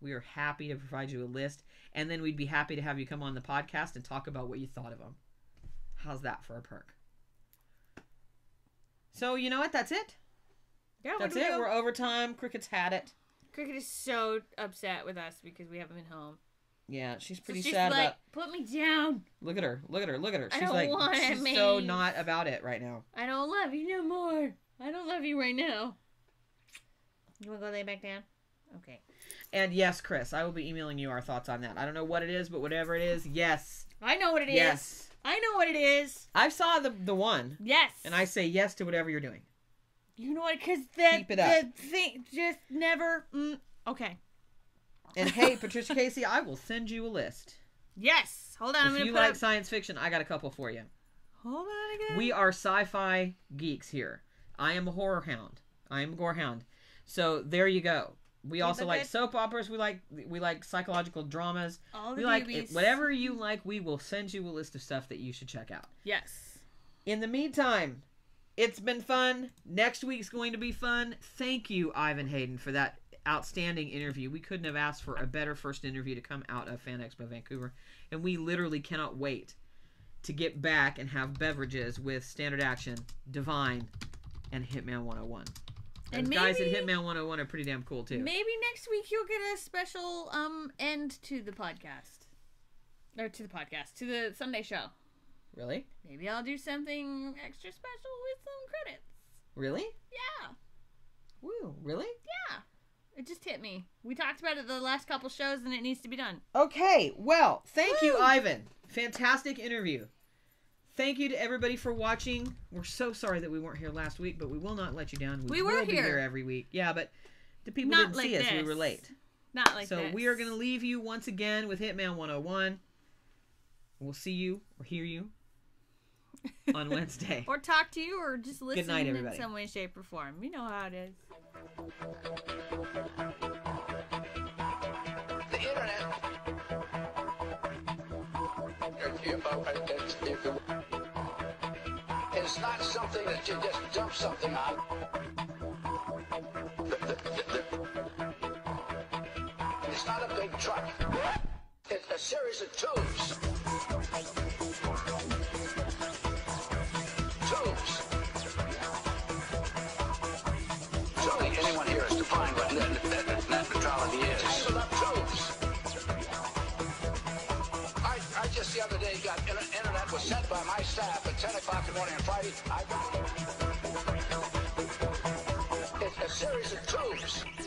Speaker 4: We are happy to provide you a list. And then we'd be happy to have you come on the podcast and talk about what you thought of them. How's that for a perk? So, you know what? That's it.
Speaker 3: Yeah,
Speaker 4: that's it. We're overtime. Cricket's had it.
Speaker 3: Cricket is so upset with us because we haven't been home.
Speaker 4: Yeah, she's pretty
Speaker 3: she's
Speaker 4: sad
Speaker 3: like,
Speaker 4: about...
Speaker 3: put me down.
Speaker 4: Look at her. Look at her. Look at her.
Speaker 3: I
Speaker 4: She's
Speaker 3: don't
Speaker 4: like,
Speaker 3: want
Speaker 4: she's
Speaker 3: it,
Speaker 4: so
Speaker 3: man.
Speaker 4: not about it right now.
Speaker 3: I don't love you no more. I don't love you right now. You want to go lay back down? Okay.
Speaker 4: And yes, Chris, I will be emailing you our thoughts on that. I don't know what it is, but whatever it is, yes.
Speaker 3: I know what it is.
Speaker 4: Yes.
Speaker 3: I know what it is.
Speaker 4: I saw the one.
Speaker 3: Yes.
Speaker 4: And I say yes to whatever you're doing.
Speaker 3: You know what? Because
Speaker 4: keep it up.
Speaker 3: The thing just never... okay.
Speaker 4: And hey, Patricia Casey, I will send you a list.
Speaker 3: Yes. Hold on.
Speaker 4: If you like science fiction, I got a couple for you.
Speaker 3: Hold on again.
Speaker 4: We are sci-fi geeks here. I am a horror hound. I am a gore hound. So there you go. We also like soap operas. We like psychological dramas.
Speaker 3: All the
Speaker 4: we like
Speaker 3: babies.
Speaker 4: Whatever you like, we will send you a list of stuff that you should check out.
Speaker 3: Yes.
Speaker 4: In the meantime, it's been fun. Next week's going to be fun. Thank you, Ivan Hayden, for that outstanding interview. We couldn't have asked for a better first interview to come out of Fan Expo Vancouver. And we literally cannot wait to get back and have beverages with Standard Action, Divine, and Hitman 101. And maybe, guys at Hitman 101 are pretty damn cool too.
Speaker 3: Maybe next week you'll get a special end to the podcast. Or to the Sunday show.
Speaker 4: Really?
Speaker 3: Maybe I'll do something extra special with some credits.
Speaker 4: Really?
Speaker 3: Yeah.
Speaker 4: Woo, really?
Speaker 3: Yeah. It just hit me. We talked about it the last couple shows and it needs to be done.
Speaker 4: Okay, well, thank you, Ivan. Fantastic interview. Thank you to everybody for watching. We're so sorry that we weren't here last week, but we will not let you down. We will be here every week. Yeah, but the people didn't see us. We were late.
Speaker 3: Not like
Speaker 4: this. So we are going to leave you once again with Hitman 101. We'll see you or hear you on Wednesday.
Speaker 3: Or talk to you or just listen
Speaker 4: Good night, everybody.
Speaker 3: in some way, shape, or form. You know how it is.
Speaker 1: The internet. It's not something that you just dump something on. It's not a big truck. It's a series of tubes. Surely anyone here has defined what net neutrality is. Tangled up tubes. I just the other day got internet was sent by my staff at 10 o'clock in the morning on Friday. It's a series of tubes.